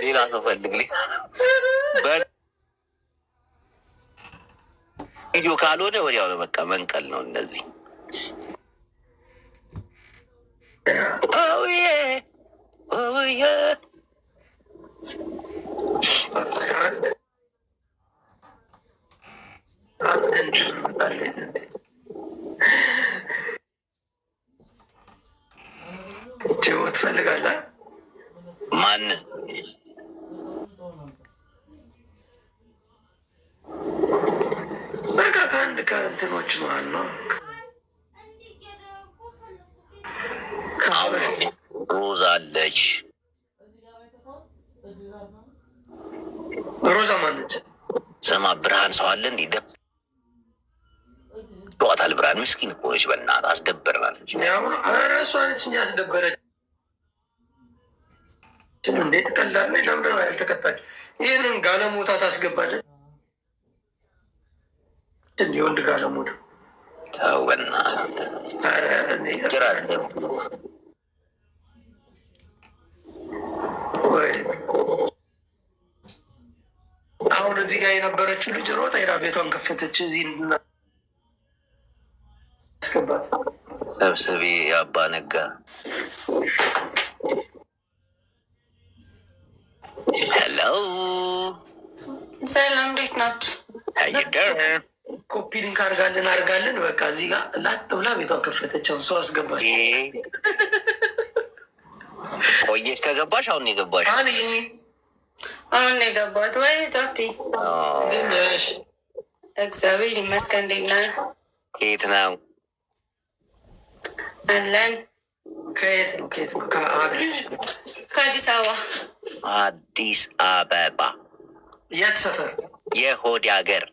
ሌላ ሰው ፈልግ። ቪዲዮ ካልሆነ ወዲያው ነው በቃ መንቀል ነው። እነዚህ ትፈልጋለህ? ማንን? በቃ ከአንድ ከእንትኖች መሀል ነው። ሮዛ አለች። ሮዛ ማነች? ስማ ብርሃን ሰው አለ እንዲ ደዋታል። ብርሃን ምስኪን እኮ ነች። በእናትህ አስደበርናለች። ኧረ እሷ ነች እንጂ አስደበረች። እንዴት ቀላል ለምደ ያልተቀጣች ይህንን ጋለሞታ ታስገባለች። የወንድ ጋለሞታ ተው በእናትህ አሁን እዚህ ጋር የነበረችው ልጅ ሮጣ ሄዳ ቤቷን ከፈተች። እዚህ አስገባት። ሰብስቤ አባ ነጋ ሄሎ ሰላም፣ እንዴት ናችሁ? ኮፒ ሊንክ አድርጋለን። በቃ እዚህ ጋር ላጥ ብላ ቤቷን ከፈተችውን ሰው አስገባች። ቆየች ከገባሽ? አሁን የገባሽ? አሁን የገባት ወይ ጫፒ? እግዚአብሔር ይመስገን። እንዴት ነህ? ከየት ነው? አለን። ከየት ነው? ከአዲስ አበባ። አዲስ አበባ የት ሰፈር? የሆድ ሀገር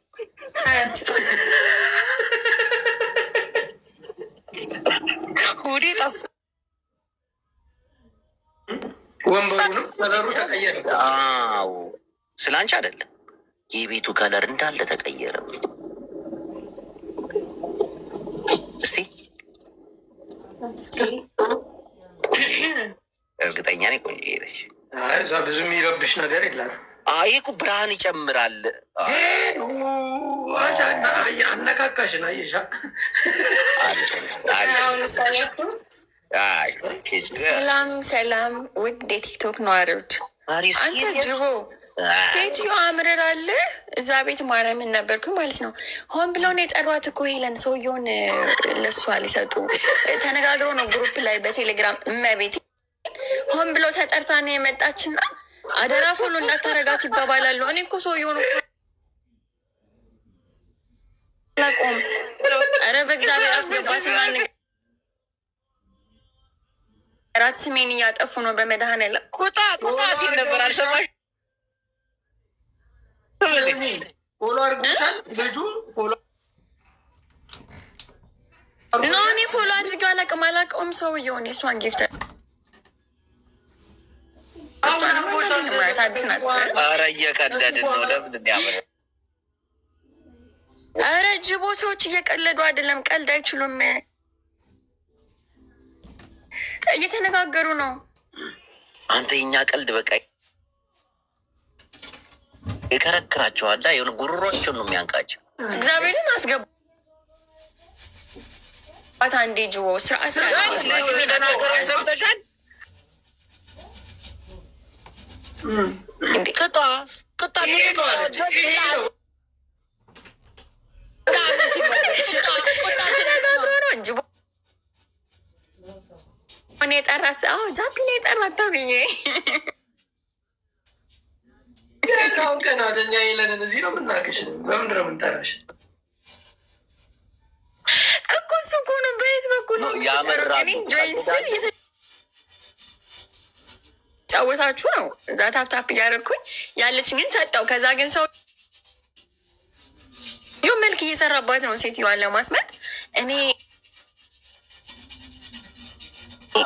ሆዴ ጠፋ። ወንበሩንም ከለሩ ተቀየረ። አዎ ስለ አንቺ አይደለም፣ የቤቱ ከለር እንዳለ ተቀየረ። እስቲ እርግጠኛ ነኝ ቆንጆ ሄደች። እዛ ብዙ የሚረብሽ ነገር የለም። አይ እኮ ብርሃን ይጨምራል። አነካካሽን አየሻ። ሰላም ሰላም፣ ውድ የቲክቶክ ነዋሪዎች፣ አንተ ጅቦ ሴትዮ አምርራለህ። እዛ ቤት ማርያምን ነበርኩ ማለት ነው። ሆን ብለውን የጠሯት እኮ ሄለን ሰውየውን ለሷ ሊሰጡ ተነጋግሮ ነው ግሩፕ ላይ በቴሌግራም እመቤቴ ሆን ብሎ ተጠርታ ነው የመጣችና አደራ ፎሎ እንዳታረጋት ይባባላሉ። እኔ እኮ ሰውየውን ላቆም። ኧረ በእግዚአብሔር አስገባትና ራት ስሜን እያጠፉ ነው። በመድኃኔዓለም ቁጣ ሲል ነበር። አልሰማሽ? ፎሎ አድርጎሻል ልጁ? ፎሎ ኖ እኔ ፎሎ አድርገው አላውቀውም ሰውየውን። የእሷን ጊፍት አዲስ ናት። ኧረ እየቀለድን ነው። ለምንድን ያምር? ኧረ ጅቦ ሰዎች እየቀለዱ አይደለም፣ ቀልድ አይችሉም። እየተነጋገሩ ነው። አንተ የኛ ቀልድ በቃ ይከረክራቸዋል። የሆነ ጉሮሯቸውን ነው የሚያንቃቸው። እግዚአብሔርን አስገባት አንዴ ጅቦ ስርዓት ሰምተሻል? ተነጋግሮ ነው ጅቦ የጠራት። አዎ ጃፒን የጠራት ተብዬ አሁን ቀን አደኛ የለንን እዚህ ነው የምናቅሽ። በምንድን ነው የምንጠራሽ እኮ? እሱ እኮ ነው በየት በኩል ጫወታችሁ ነው። እዛ ታፕታፕ እያደረግኩኝ ያለችኝን ሰጠው። ከዛ ግን ሰው ይኸው መልክ እየሰራባት ነው ሴትዮዋን ለማስመጥ። እኔ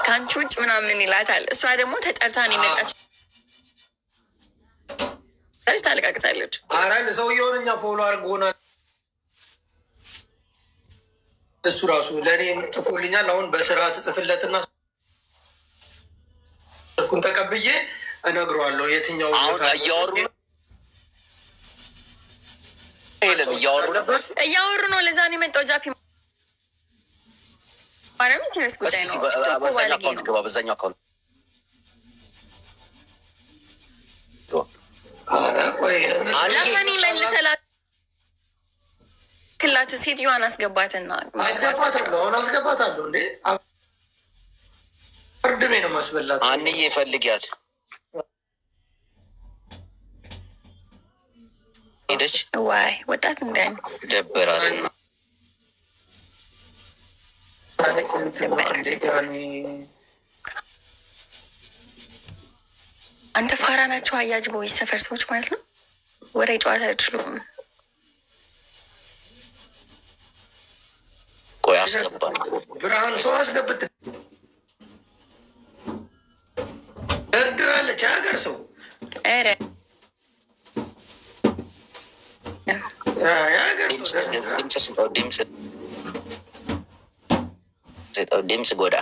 ከአንቺ ውጭ ምናምን ይላታል። እሷ ደግሞ ተጠርታ ነው የመጣች። ታለቃቅሳለች። አራን ሰውየውን እኛ ፎሎ አድርጎናል። እሱ ራሱ ለእኔ ጽፎልኛል። አሁን በስርዓት ጽፍለትና ስልኩን ተቀብዬ እነግረዋለሁ የትኛው እያወሩ ነው። ለዛ ነው የመጣው ጃፒ። ማርያም ኢንተረስ ጉዳይ ነው። በዛኛው አካውንት ግባ። በዛኛው አካውንት ለእኔ መልሰላት ክላት ሴትዮዋን አስገባትና አስገባታለሁ። እንዴ ፍርድሜ ነው ማስበላት። አንዬ ፈልጊያት ሄደች። ዋይ ወጣት እንዳይም ደበራት። አንተ ፋራ ናቸው አያጅቦ ሰፈር ሰዎች ማለት ነው። ወሬ ጨዋታ አይችሉም። ቆይ አስገባል። ብርሃን ሰው አስገብት ደርድራለች። የሀገር ሰው ኧረ ድምፅ ጎዳ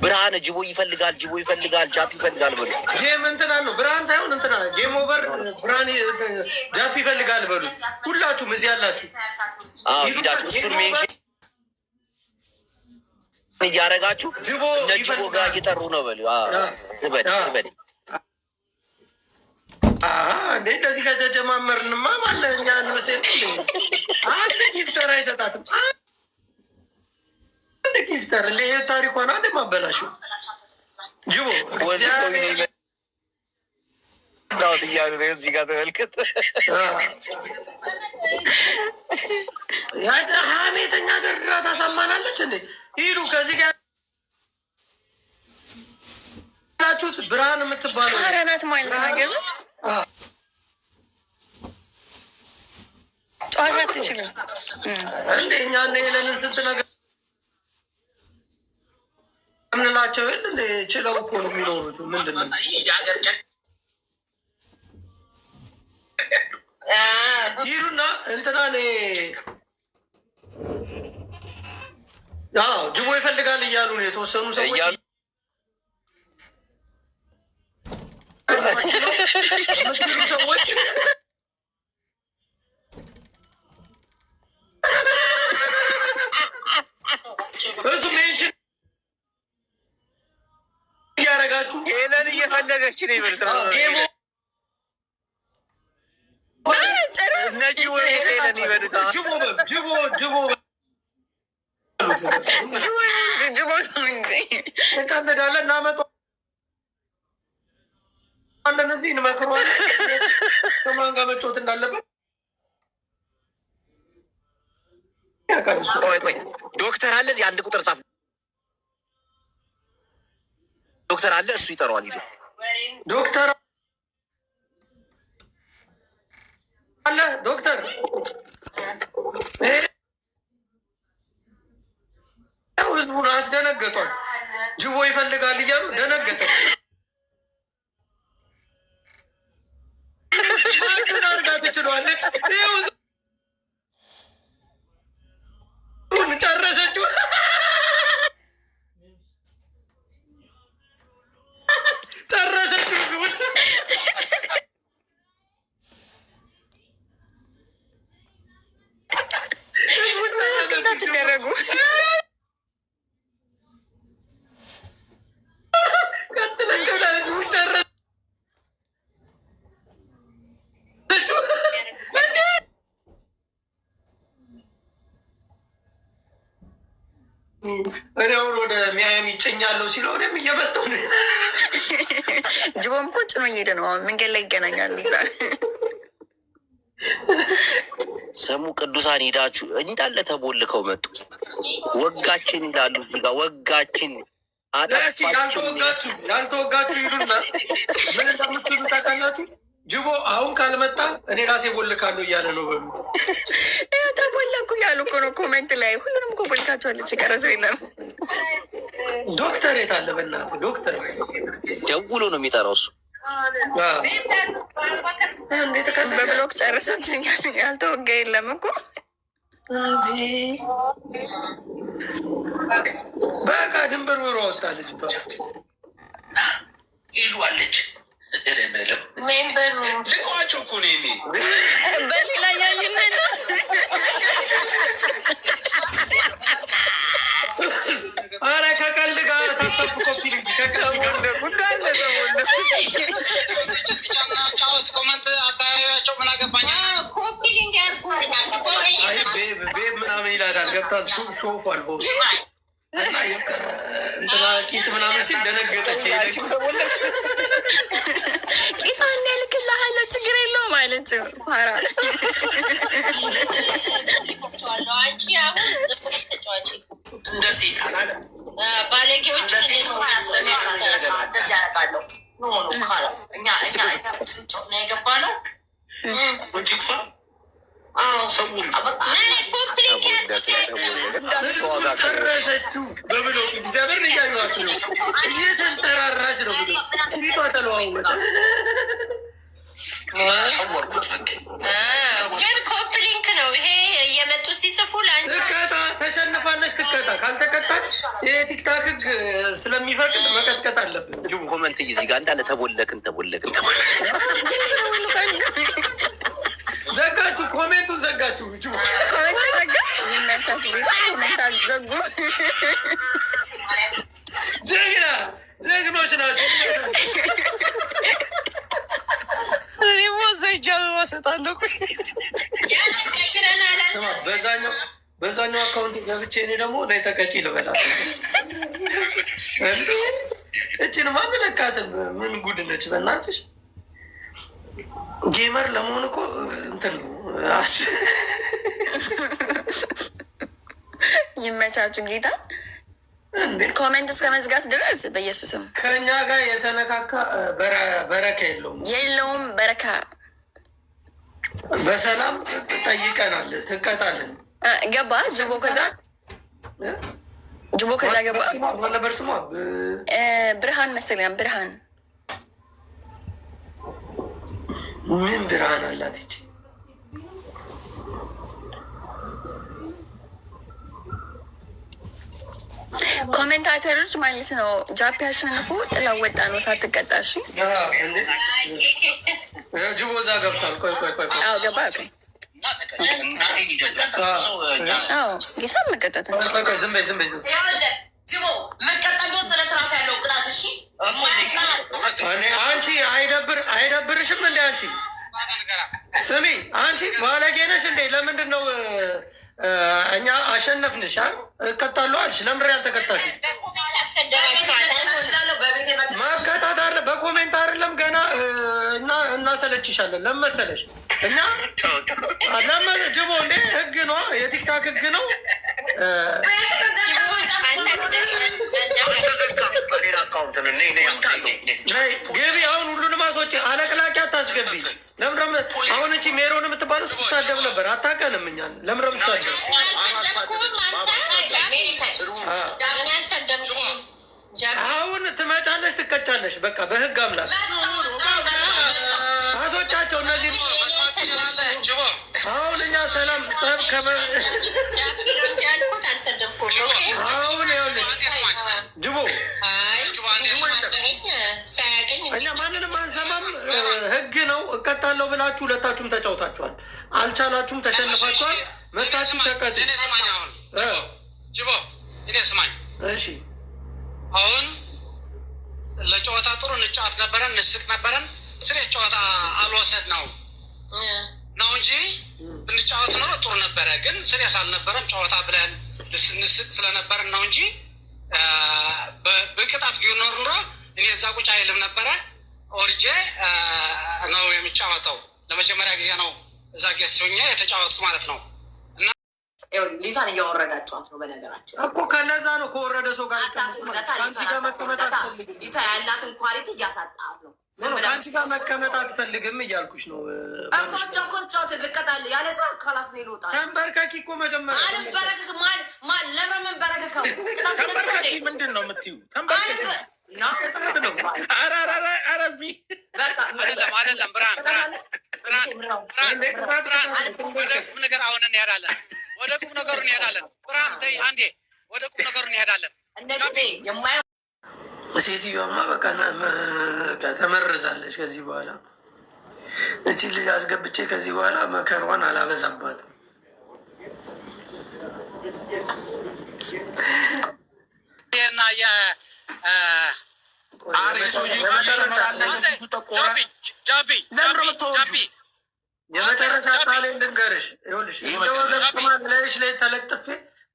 ብርሃን ጅቦ ይፈልጋል፣ ጃፕ ይፈልጋል በሉ። ጌም እንትና ነው ብርሃን ሳይሆን እንትና ጌም ኦቨር ብርሃን ጃፕ ይፈልጋል በሉ። ሁላችሁም እዚህ ያላችሁ ሂዳችሁ እሱን ሜንሽን እያደረጋችሁ እነ ጅቦ ጋር እየጠሩ ነው በሉ። እንዴ እንደዚህ ከተጀማመርንማ ማለ እኛ ንመሴን አንድ ጊፍተር አይሰጣትም። አንድ ጊፍተር ታሪኳን አንድ ማበላሹ ጅቦ እያሉ ነው። እዚህ ጋር ተመልከት። ሀሜተኛ ደርድራ ታሳማናለች እንዴ? ሂዱ ከዚህ ጋር ያላችሁት ብርሃን የምትባለው ሀረናት ማለት ነገር ነው። መጫወት አትችልም እንደ እኛ ሄለንን ስንት ነገር እንላቸው ችለው እኮ ነው የሚኖሩት። ምንድን ነው ሂዱና እንትና ጅቦ ይፈልጋል እያሉ ነው የተወሰኑ ሰዎች የምትሉ ሰዎች እሱ ሜንሽን እያደረጋችሁ ሄለን እየፈለገች ነው ይበልጥ እንቀልዳለን፣ እናመጣዋለን፣ እዚህ እንመክረዋለን ከማን ጋር መጫወት እንዳለበት። ዶክተር አለ የአንድ ቁጥር ጻፍ። ዶክተር አለ እሱ ይጠራዋል። ሂዱ ዶክተር አለ ዶክተር ህዝቡን አስደነገጧት። ጅቦ ይፈልጋል እያሉ ደነገጠች። ማንን አድርጋ ትችላለች? ጨረሰችው። ጨረሰችው። እንዳትደረጉ እኔውን ወደ ሚያሚ ይጨኛለሁ ሲለው እኔም እየመጣሁ ነው። ጅቦም ቁጭ ነው እየሄደ ነው። አሁን መንገድ ላይ ይገናኛሉ። እዛ ሰሙ ቅዱሳን ሄዳችሁ እንዳለ ተቦልከው መጡ። ወጋችን ይላሉ እዚህ ጋር ወጋችን ያልተወጋችሁ ይሉና ምን እንደምትሉ ታውቃላችሁ? ጅቦ አሁን ካልመጣ እኔ ራሴ ቦልካለሁ እያለ ነው በሉት። ተቦለኩ እያሉ እኮ ነው ኮሜንት ላይ። ሁሉንም እኮ ቦልካቸዋለች። የቀረሰው የለም። ዶክተር የት አለ? በእናትህ ዶክተር ደውሎ ነው የሚጠራው እሱ። በብሎክ ጨረሰችኝ። ያልተወጋ የለም እኮ እንዲህ በቃ ድንበር ብሮ ወጣ ልጅቷ ይሏለች። ልቋቸው እኮ በሌላ ያይነ ኧረ ከቀልድ ጋር ታጠብ ኮፒ ኮመንት አታያቸው ምን አገባኝ ቤብ ምናምን ይላታል። ገብታት ሾፏል በውስጥ ቂጥ ምናምን ሲል ደነገጠች። ቂጧን እልክልሃለሁ ችግር የለውም አለችው። ፋራ እንደ ሴጣን አለ ባለጌዎች እንደዚህ ያደርጋለሁ። እኛ ነው የገባ ነው ጅግፋ ጨረሰችው በብሎ እግዚአብሔር እያዩት ነው። እየተንጠራራች ነው ብሎ ፊቷ ተለዋወጠ። ግን ኮፕሊንክ ነው ይሄ እየመጡ ሲጽፉ ትቀጣ። ተሸንፋለች፣ ትቀጣ። ካልተቀጣች ይሄ ቲክታክ ህግ ስለሚፈቅድ መቀጥቀጥ አለብን። ኮመንት እዚህ ጋር እንዳለ ተቦለክን። ዘጋችሁ፣ ኮሜንቱን ዘጋችሁ። ኮሜንት ዘጋ። ይመቻችሁ። ኮሜንት ዘጉ። ጀግኖች ናቸው። በዛኛው አካውንት ገብቼ እኔ ደግሞ ላይ ተቀጪ ልበላት። እችን ማን ለካትም ምን ጉድ ነች በእናትሽ። ጌመር ለመሆን እኮ እንትን ነው። ይመቻችሁ። ጌታ ኮሜንት እስከ መዝጋት ድረስ በኢየሱስም ከእኛ ጋር የተነካካ በረካ የለውም። በረካ በሰላም ጠይቀናል። ትቀጣለን። ገባ ጅቦ ከዛ ገባ። ነበር ስሟ ብርሃን መሰለኝ። ብርሃን ምን ብርሃን አላት ይቺ? ኮሜንታተሮች ማለት ነው። ጃፒ አሸንፎ ጥላው ወጣ ነው ሳትቀጣሽ። ጅቦ እዛ ገብቷል። ቆይ አዎ ገባ። አዎ ጌታ መቀጠት ዝም በይ ጅቦ መቀጠል ስለ ስርዓት ያለው ቅጣት። እሺ አንቺ አይደብርሽም እንዴ? አንቺ ስሚ፣ አንቺ ባለጌ ነሽ እንዴ? ለምንድን ነው እኛ አሸነፍንሽ እቀጣለሁ አልሽ? ለምንድን ያልተቀጣሽ? መቀጣት አለ በኮሜንት አይደለም ገና እናሰለችሻለን። ለምን መሰለሽ እኛ ጅቦ እንዴ ህግ ነው፣ የቲክታክ ህግ ነው። ገቢ አሁን ሁሉንም አስወጪ። አለቅላቂ አታስገቢ። ለምረም አሁን እቺ ሜሮን የምትባለው ስትሳደብ ነበር። አታውቀንም እኛን። ለምረም ትሳደብ። አሁን ትመጫለሽ፣ ትቀጫለሽ። በቃ በህግ አምላክ አስወጫቸው እነዚህ። አሁን እኛ ሰላም ጸብ አሁን ይኸውልሽ ጅቦ እኛ ማንንም አንሰማም። ህግ ነው። እቀጣለሁ ብላችሁ ሁለታችሁም ተጫውታችኋል። አልቻላችሁም፣ ተሸንፋችኋል። መታችሁ ተቀጡ። ጅቦ እኔ ስማኝ እሺ። አሁን ለጨዋታ ጥሩ እንጫወት ነበረን፣ እንስቅ ነበረን። ስለ ጨዋታ አልወሰድ ነው እንጂ ብንጫወት ኖሮ ጥሩ ነበረ። ግን ስሬስ አልነበረም። ጨዋታ ብለን ንስቅ ስለነበረን ነው እንጂ በቅጣት ቢኖር ኑሮ እኔ እዛ ቁጭ አይልም ነበረ። ኦርጄ ነው የሚጫወተው። ለመጀመሪያ ጊዜ ነው እዛ ጌስት ሆኜ የተጫወትኩ ማለት ነው። እና ሊቷን እያወረዳችኋት ነው። በነገራቸው እኮ ከነዛ ነው ከወረደ ሰው ጋር ከአንቺ ጋር መቀመጥ አትፈልግም። ሊቷ ያላትን ኳሊቲ እያሳጣት ነው። ከአንቺ ጋር መቀመጥ አትፈልግም እያልኩሽ ነው። ኮቻ ልቀጣል ያለ ሳ ካላስ ነው ይልወጣል። ተንበርከኪ እኮ መጀመሪያ አልበረከክ ማን ለምን በረከከው? ተንበርከኪ ምንድን ነው የምትይው? ተንበርከኪ አይደለም ብርሃን ወደ ቁም ነገር አሁን እንሄዳለን። ወደ ቁም ነገሩ እንሄዳለን። ብርሃን ተይ አንዴ፣ ወደ ቁም ነገሩ እንሄዳለን። ሴትዮዋማ በቃ ተመርዛለች። ከዚህ በኋላ እቺ ልጅ አስገብቼ ከዚህ በኋላ መከሯን አላበዛባትም። የመጨረሻ ቃሌ ልንገርሽ፣ ይኸውልሽ ላይሽ ላይ ተለጥፌ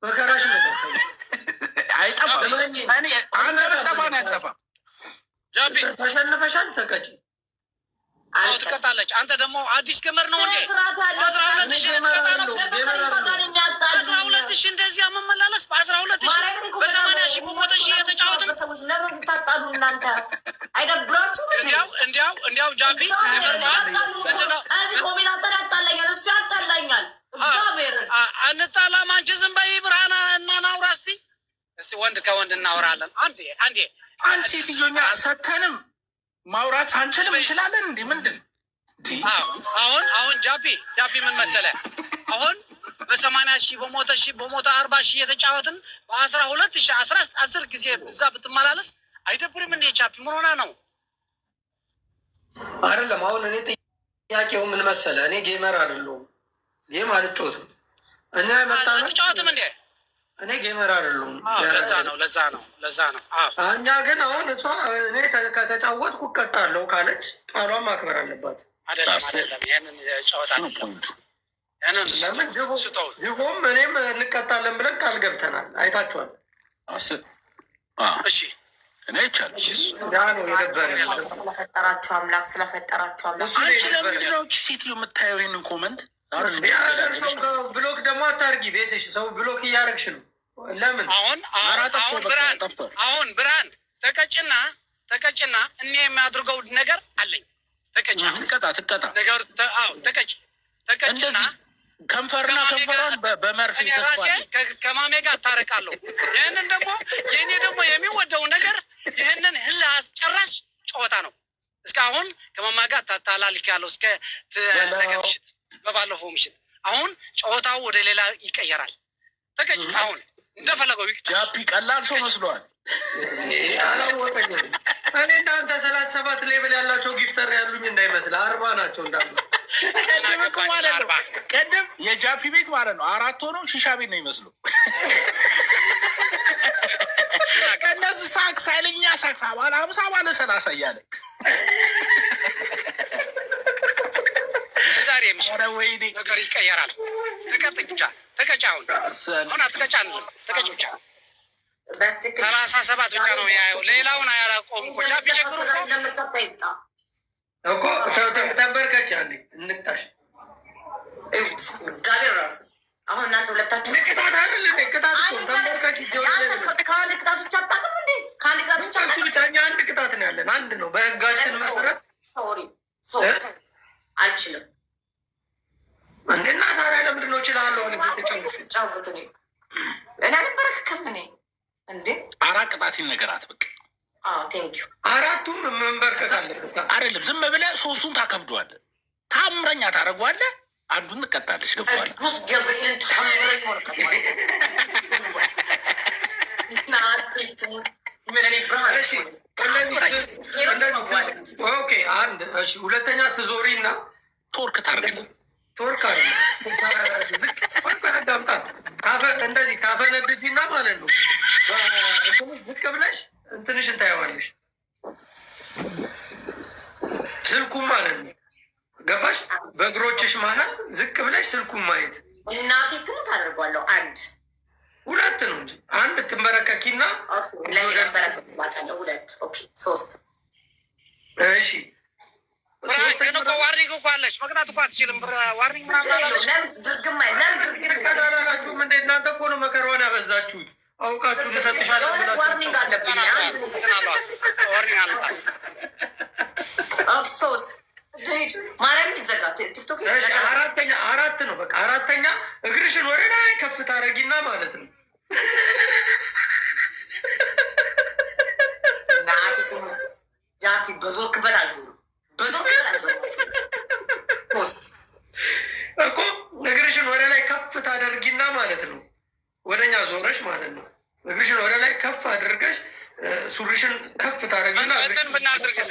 መከራሽ ነው። ተሸንፈሻል፣ ተቀጭ ትቀጣለች። አንተ ደግሞ አዲስ ገመር ነው እንዴ? 12 ሺህ እንደዚያ መመላለስ በ12 ሺህ በ80 ሺህ በሞተ ሺህ የተጫወትን አይደብራችሁም? እንዲያው ጃፒ ኮሜንታተር ያጣላኛል፣ እሱ ያጣላኛል። አንጣላም። አንቺ ዝም በይ ብርሃና እና ናውራ እስቲ ወንድ ከወንድ እናወራለን። አንዴ አንድ ሴትዮኛ ሰተንም ማውራት አንችልም እንችላለን። እንዲ ምንድን አሁን ጃፒ ምን መሰለህ፣ አሁን በ80 ሺህ በሞተ 40 ሺህ የተጫወትን በ12 ሺህ 10 ጊዜ እዛ ብትመላለስ አይደብርም እንዴ? ጃፒ ምን ሆና ነው? አይደለም አሁን እኔ ጥያቄው ምን መሰለህ፣ እኔ ጌመር አይደለሁም፣ ጌም አልጫወትም። እኛ የመጣነው አልጫወትም እንዴ? እኔ ጌመር አይደለሁም። ለዛ ነው። እኛ ግን አሁን እሷ እኔ ከተጫወትኩ እቀጣለሁ ካለች ቃሏን ማክበር አለባት። አይደለም ይሄንን ጨዋታ ለምን ጅቦም እኔም እንቀጣለን ብለን ቃል ገብተናል። አይታችኋል። እሺ እኔ ይቻላል። ያ ነው የነበረ። ስለፈጠራቸው አምላክ አንቺ ለምንድን ነው ሴትዮ የምታየው ይህንን ኮመንት? ሰው ብሎክ ደግሞ አታርጊ። ቤትሽ ሰው ብሎክ እያደረግሽ ነው። ለምን አሁን ብርሃን ተቀጭና እኔ የሚያድርገው ነገር አለኝ። ተቀጭ ትቀጣ ነገሩ ተቀጭ ተቀጭና ከንፈርና ከንፈሯን በመርፌ ተስፋለ ከማሜ ጋር እታረቃለሁ። ይህንን ደግሞ የእኔ ደግሞ የሚወደው ነገር ይህንን ህልህ አስጨራሽ ጨዋታ ነው። እስካሁን ከማማ ጋር ታላልካለሁ እስከ ነገ ምሽት በባለፈው ምሽት። አሁን ጨዋታው ወደ ሌላ ይቀየራል። ተቀጭ አሁን እንደፈለገው ጃፒ ቀላል ሰው መስሏል። አላወቀኝም። እኔ እናንተ 37 ሌቭል ያላቸው ጊፍተር ያሉኝ እንዳይመስል 40 ናቸው እንዳሉ። ቀደም እኮ ማለት ነው። ቀደም የጃፒ ቤት ማለት ነው 4 ሆነው ሺሻ ቤት ነው ይመስሉ። እነዚህ ሳክስ ኃይለኛ ሳክስ ባለ 50 ባለ 30 እያለ ዛሬ ምሽት ነገር ይቀየራል። ተቀጭ አሁን አትቀጫ ተቀጭ ብቻ 37 ብቻ ነው ያየው። ሌላውን አያላቆም እኮ ጃፒ ቸግሩ እኮ ተንበርከች ያለ እንቅጣሽ እግዚአብሔር ራሱ አሁን እናንተ ሁለታችሁ ቅጣት አይደል እንዴ? ቅጣት እኮ ተንበርከች ከአንድ ቅጣቶች አጣቅም እንዴ? ከአንድ ቅጣቶች እሱ ብቻ እኛ አንድ ቅጣት ነው ያለን። አንድ ነው በህጋችን መሰረት። ሶሪ አልችልም እንዴ? እና ታዲያ ለምንድን ነው እችላለሁ? ስጫወት እኔ አልበረክክም እኔ እንዴ? 4 ቅጣት ይነገራት በቃ። ቴንኪዩ 4ቱም መንበርከክ አለበት አይደለም። ዝም ብለህ 3ቱን ታከብደዋለህ፣ ታምረኛ ታደርገዋለህ፣ አንዱን ትቀጣለች። ገብቶሃል? ቅዱስ ገብርኤልን ታምረኝ ሆነ ኦኬ አንድ እሺ። ሁለተኛ ትዞሪ እና ቶርክ ታርግ። ቶርክ አዳምጣት እንደዚህ ታፈነድጂና ማለት ነው። እንትንሽ ዝቅ ብለሽ እንትንሽን ታየዋለሽ፣ ስልኩም ማለት ነው። ገባሽ? በእግሮችሽ መሀል ዝቅ ብለሽ ስልኩም ማየት። እናቴ ትሙት አደርጓለሁ። 1 2 ነው እንጂ 1 ትንበረከኪና 2 ኦኬ 3 እሺ። ዋርኒንግ እኮ አለች። መቅጣት እኮ አትችልም። ዋርኒንግ ምናምን ድርግም ቀዳላላችሁም እንደ እናንተ እኮ ነው መከራውን ያበዛችሁት። አውቃችሁ እንሰጥሻለን። ዋርኒንግ አለብኝ። 3 ማርያም ይዘጋ ቲክቶክ 4 ነው በቃ 4ኛ እግርሽን ወደ ላይ ከፍ ታደርጊና ማለት ነው። ጃፒ በዞርክበት አልዞርም፣ በዞርክበት አልዞርም እኮ እግርሽን ወደ ላይ ከፍ ታደርጊና ማለት ነው። ወደኛ ዞረሽ ማለት ነው። እግርሽን ወደ ላይ ከፍ አድርገሽ ሱሪሽን ከፍ ታደርጊና እንትን ብናድርግስ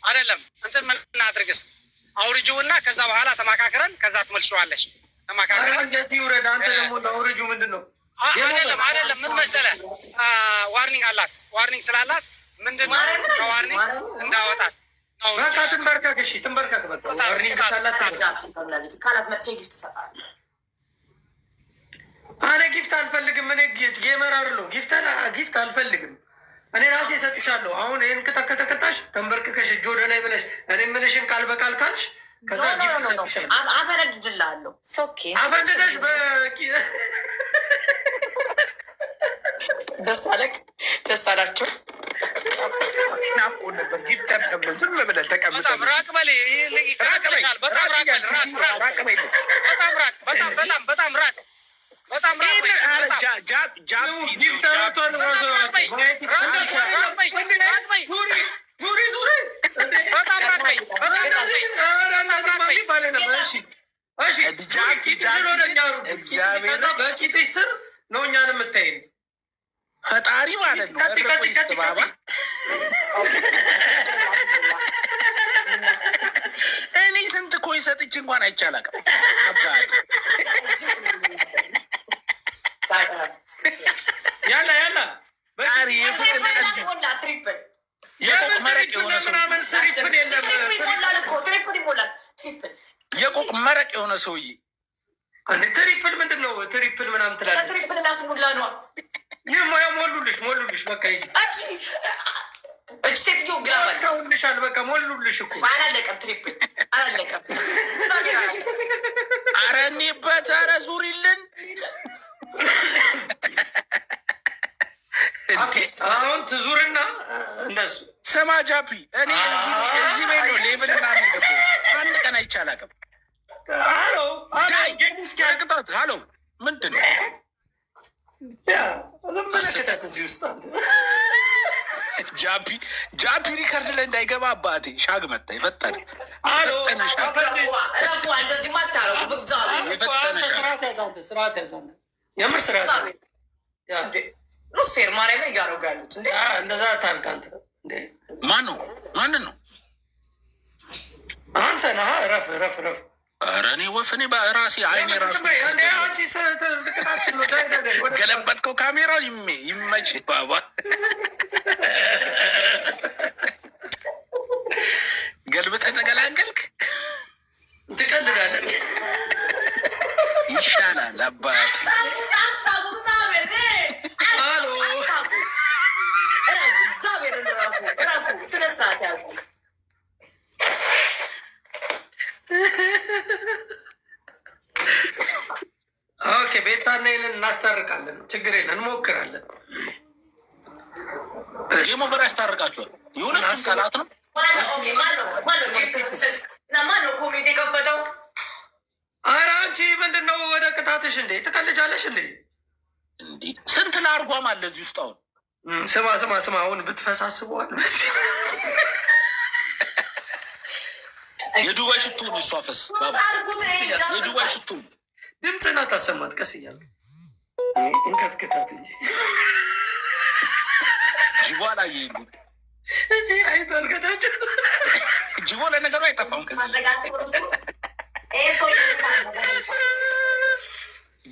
አይደለም እንትን ብናድርግስ አውርጂውና ከዛ በኋላ ተማካክረን ከዛ ትመልሺዋለሽ። ተማካክረን አንጀት ይውረድ። አንተ ደግሞ አውርጂው ምንድን ነው? አይደለም ምን መሰለህ ዋርኒንግ አላት። ዋርኒንግ ስላላት ምንድን ነው ከዋርኒንግ እንዳወጣት በቃ ትንበርከክ። እሺ ትንበርከክ። በቃ ዋርኒንግ ካላት ካላስመቼ ጊፍት ትሰጣለህ። እኔ ጊፍት አልፈልግም። እኔ ጌመር አይደለሁ። ጊፍት አልፈልግም። እኔ ራሴ እሰጥሻለሁ። አሁን ይህን ከተቀጣሽ ተንበርክከሽ እጅ ወደ ላይ ብለሽ እኔ የምልሽን ቃል በቃል ካልሽ ከዛ ጊፍት እሰጥሻለሁ። አፈነድድልሃለሁ። አፈንድደሽ በቂ ደስ አላቸው። ናፍቆን ነበር። ጊፍተር ተብሎ ዝም ብለን ተቀምጠን ራቅ በል ይቀራቅልሻል። በጣም ራቅ በጣም ራቅ። በቂጥሽ ስር ነው እኛን የምታይን ፈጣሪ ማለት ነው። ባባ እኔ ስንት ኮይን ሰጥቼ እንኳን አይቻላቅም። ያላ የቆቅ መረቅ የሆነ ሰው የቆቅ መረቅ የሆነ ሰውዬ ትሪፕል ምንድን ነው? ትሪፕል ምናምን ትላለች። ትሪፕል እናስሙላ ነው። ይህ ሞሉልሽ በቃ እች ሴትዮ ግላልሻል። በቃ ሞሉልሽ እኮ አላለቀም። ትሪፕል አላለቀም። ኧረ እኔበት ኧረ ዙሪልን። አሁን ትዙርና እነሱ ስማ ጃፒ፣ እኔ እዚህ ቤት ነው ሌቭል ምናምን የገባሁት። አንድ ቀን አይቻል አቅም ቅጣት ሀሎ ምንድን ነው ጃፒ ሪከርድ ላይ እንዳይገባ አባቴ ሻግ መጣ። የፈጠነ የምር ስርዓት ፌር ማርያምን እያደረጉ ያሉት እንደዛ ታርግ። አንተ ማንን ነው አንተ ነህ? ረፍ ረፍ ረፍ። ኧረ እኔ ወፍ እኔ በራሴ አይኔ ራሱ ገለበጥከው ካሜራው። ይመች ባባ ገልብጠህ ተገላገልክ። ትቀልዳለህ። ይሻላል አባት። ስነስርዓት ያዙ። ኦኬ ቤታና ይልን እናስታርቃለን። ችግር የለን፣ እንሞክራለን። ደግሞ በር ያስታርቃቸዋል። የሁለቱም ጠላት ነው። ማነው ኮሚቴ የከፈተው? ኧረ አንቺ ምንድን ነው ወደ ቅጣትሽ እንዴ? ትቀልጃለሽ እንዴ? እንዲህ ስንት ላርጓም አለ እዚህ ውስጥ። አሁን ስማ አሁን ብትፈሳስበዋል። የዱባይ ሽቱ እሷ ፈስ የዱባይ ሽቱ ድምፅና ታሰማት። ቀስ እያለ እንከትክታት እንጂ ጅቦ አላየ አይቷል። ከታች ጅቦ ለነገሩ አይጠፋም።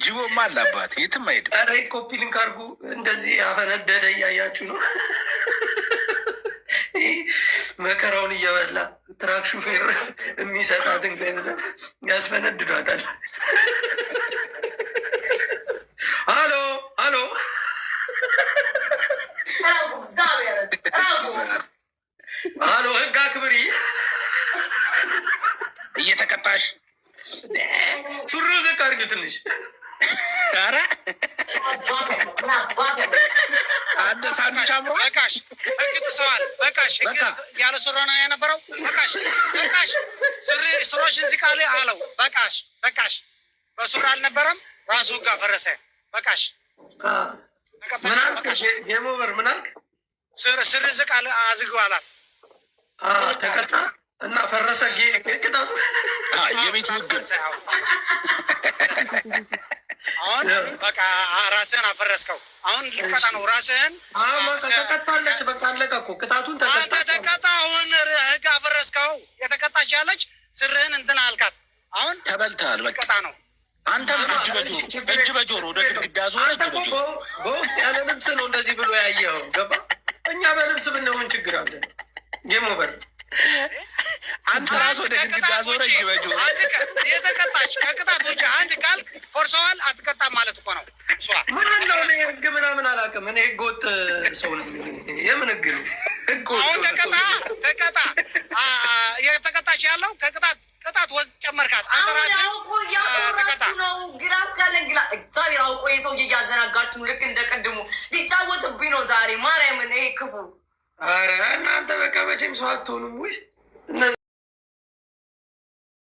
ጅቦማ አላባት የትም አይሄድም። ኧረ ኮፒ ሊንክ አድርጉ። እንደዚህ ያፈነደደ እያያችሁ ነው። መከራውን እየበላ ትራክ ሹፌር የሚሰጣትን ገንዘብ ያስፈነድዷታል። ሀሎ ህግ አክብሪ። እየተቀጣሽ ሱሩ ዝቅ አድርጊ ትንሽ። ኧረ አንድ ሳንዱች አምሮ በቃሽ። ህግ ጥሰዋል። በቃሽ። ህግ ያለ ሱሪ ነው የነበረው። በቃሽ። ስሮችን ዝቃሌ አለው። በቃሽ። በሱሪ አልነበረም። ራሱ ህግ አፈረሰ። በቃሽ። ጌሞቨር ምን አልክ? ስር ዝቃሌ አድርገው አላት። ተቀጣ እና ፈረሰ ቅጣቱ። የቤቱ ህግ አሁን በቃ ራስህን አፈረስከው። አሁን ልትቀጣ ነው ራስህን። ተቀጣለች። በቃ አለቀ እኮ ቅጣቱን ተቀጣ። አሁን ህግ አፈረስከው። የተቀጣች ያለች ስርህን እንትን አልካት። አሁን ተበልተሃል። ልትቀጣ ነው። አንተም እጅ በጆሮ ወደ ግድግዳ ዞረ። እጅ በጆሮ በውስጥ ያለ ልብስ ነው እንደዚህ ብሎ ያየኸው። ገባ? እኛ በልብስ ብንሆን ችግር አለ? ጌሞቨር አንተ ራሱ ወደ ግድግዳ ዞረ። እጅ በጆሮ የተቀጣች ከቅጣት ውጭ አንድ ካልክ ፎርሰዋል አትቀጣም ማለት እኮ ነው። እሷ ማን ነው? እኔ ህግ ምናምን አላውቅም። እኔ ህገወጥ ሰው ነው። የምን ህግ ነው? አሁን ተቀጣ። የተቀጣች ያለው ቅጣት ወጥ ጨመርካት። አንተ ራስህ ተቀጣ ነው። ግላፍ ካለን እግዚአብሔር አውቆ የሰውዬ እያዘናጋችሁ ልክ እንደቀድሙ ሊጫወትብኝ ነው ዛሬ። ማርያምን ይሄ ክፉ። ኧረ እናንተ በቃ መቼም ሰው አትሆኑም ወይ?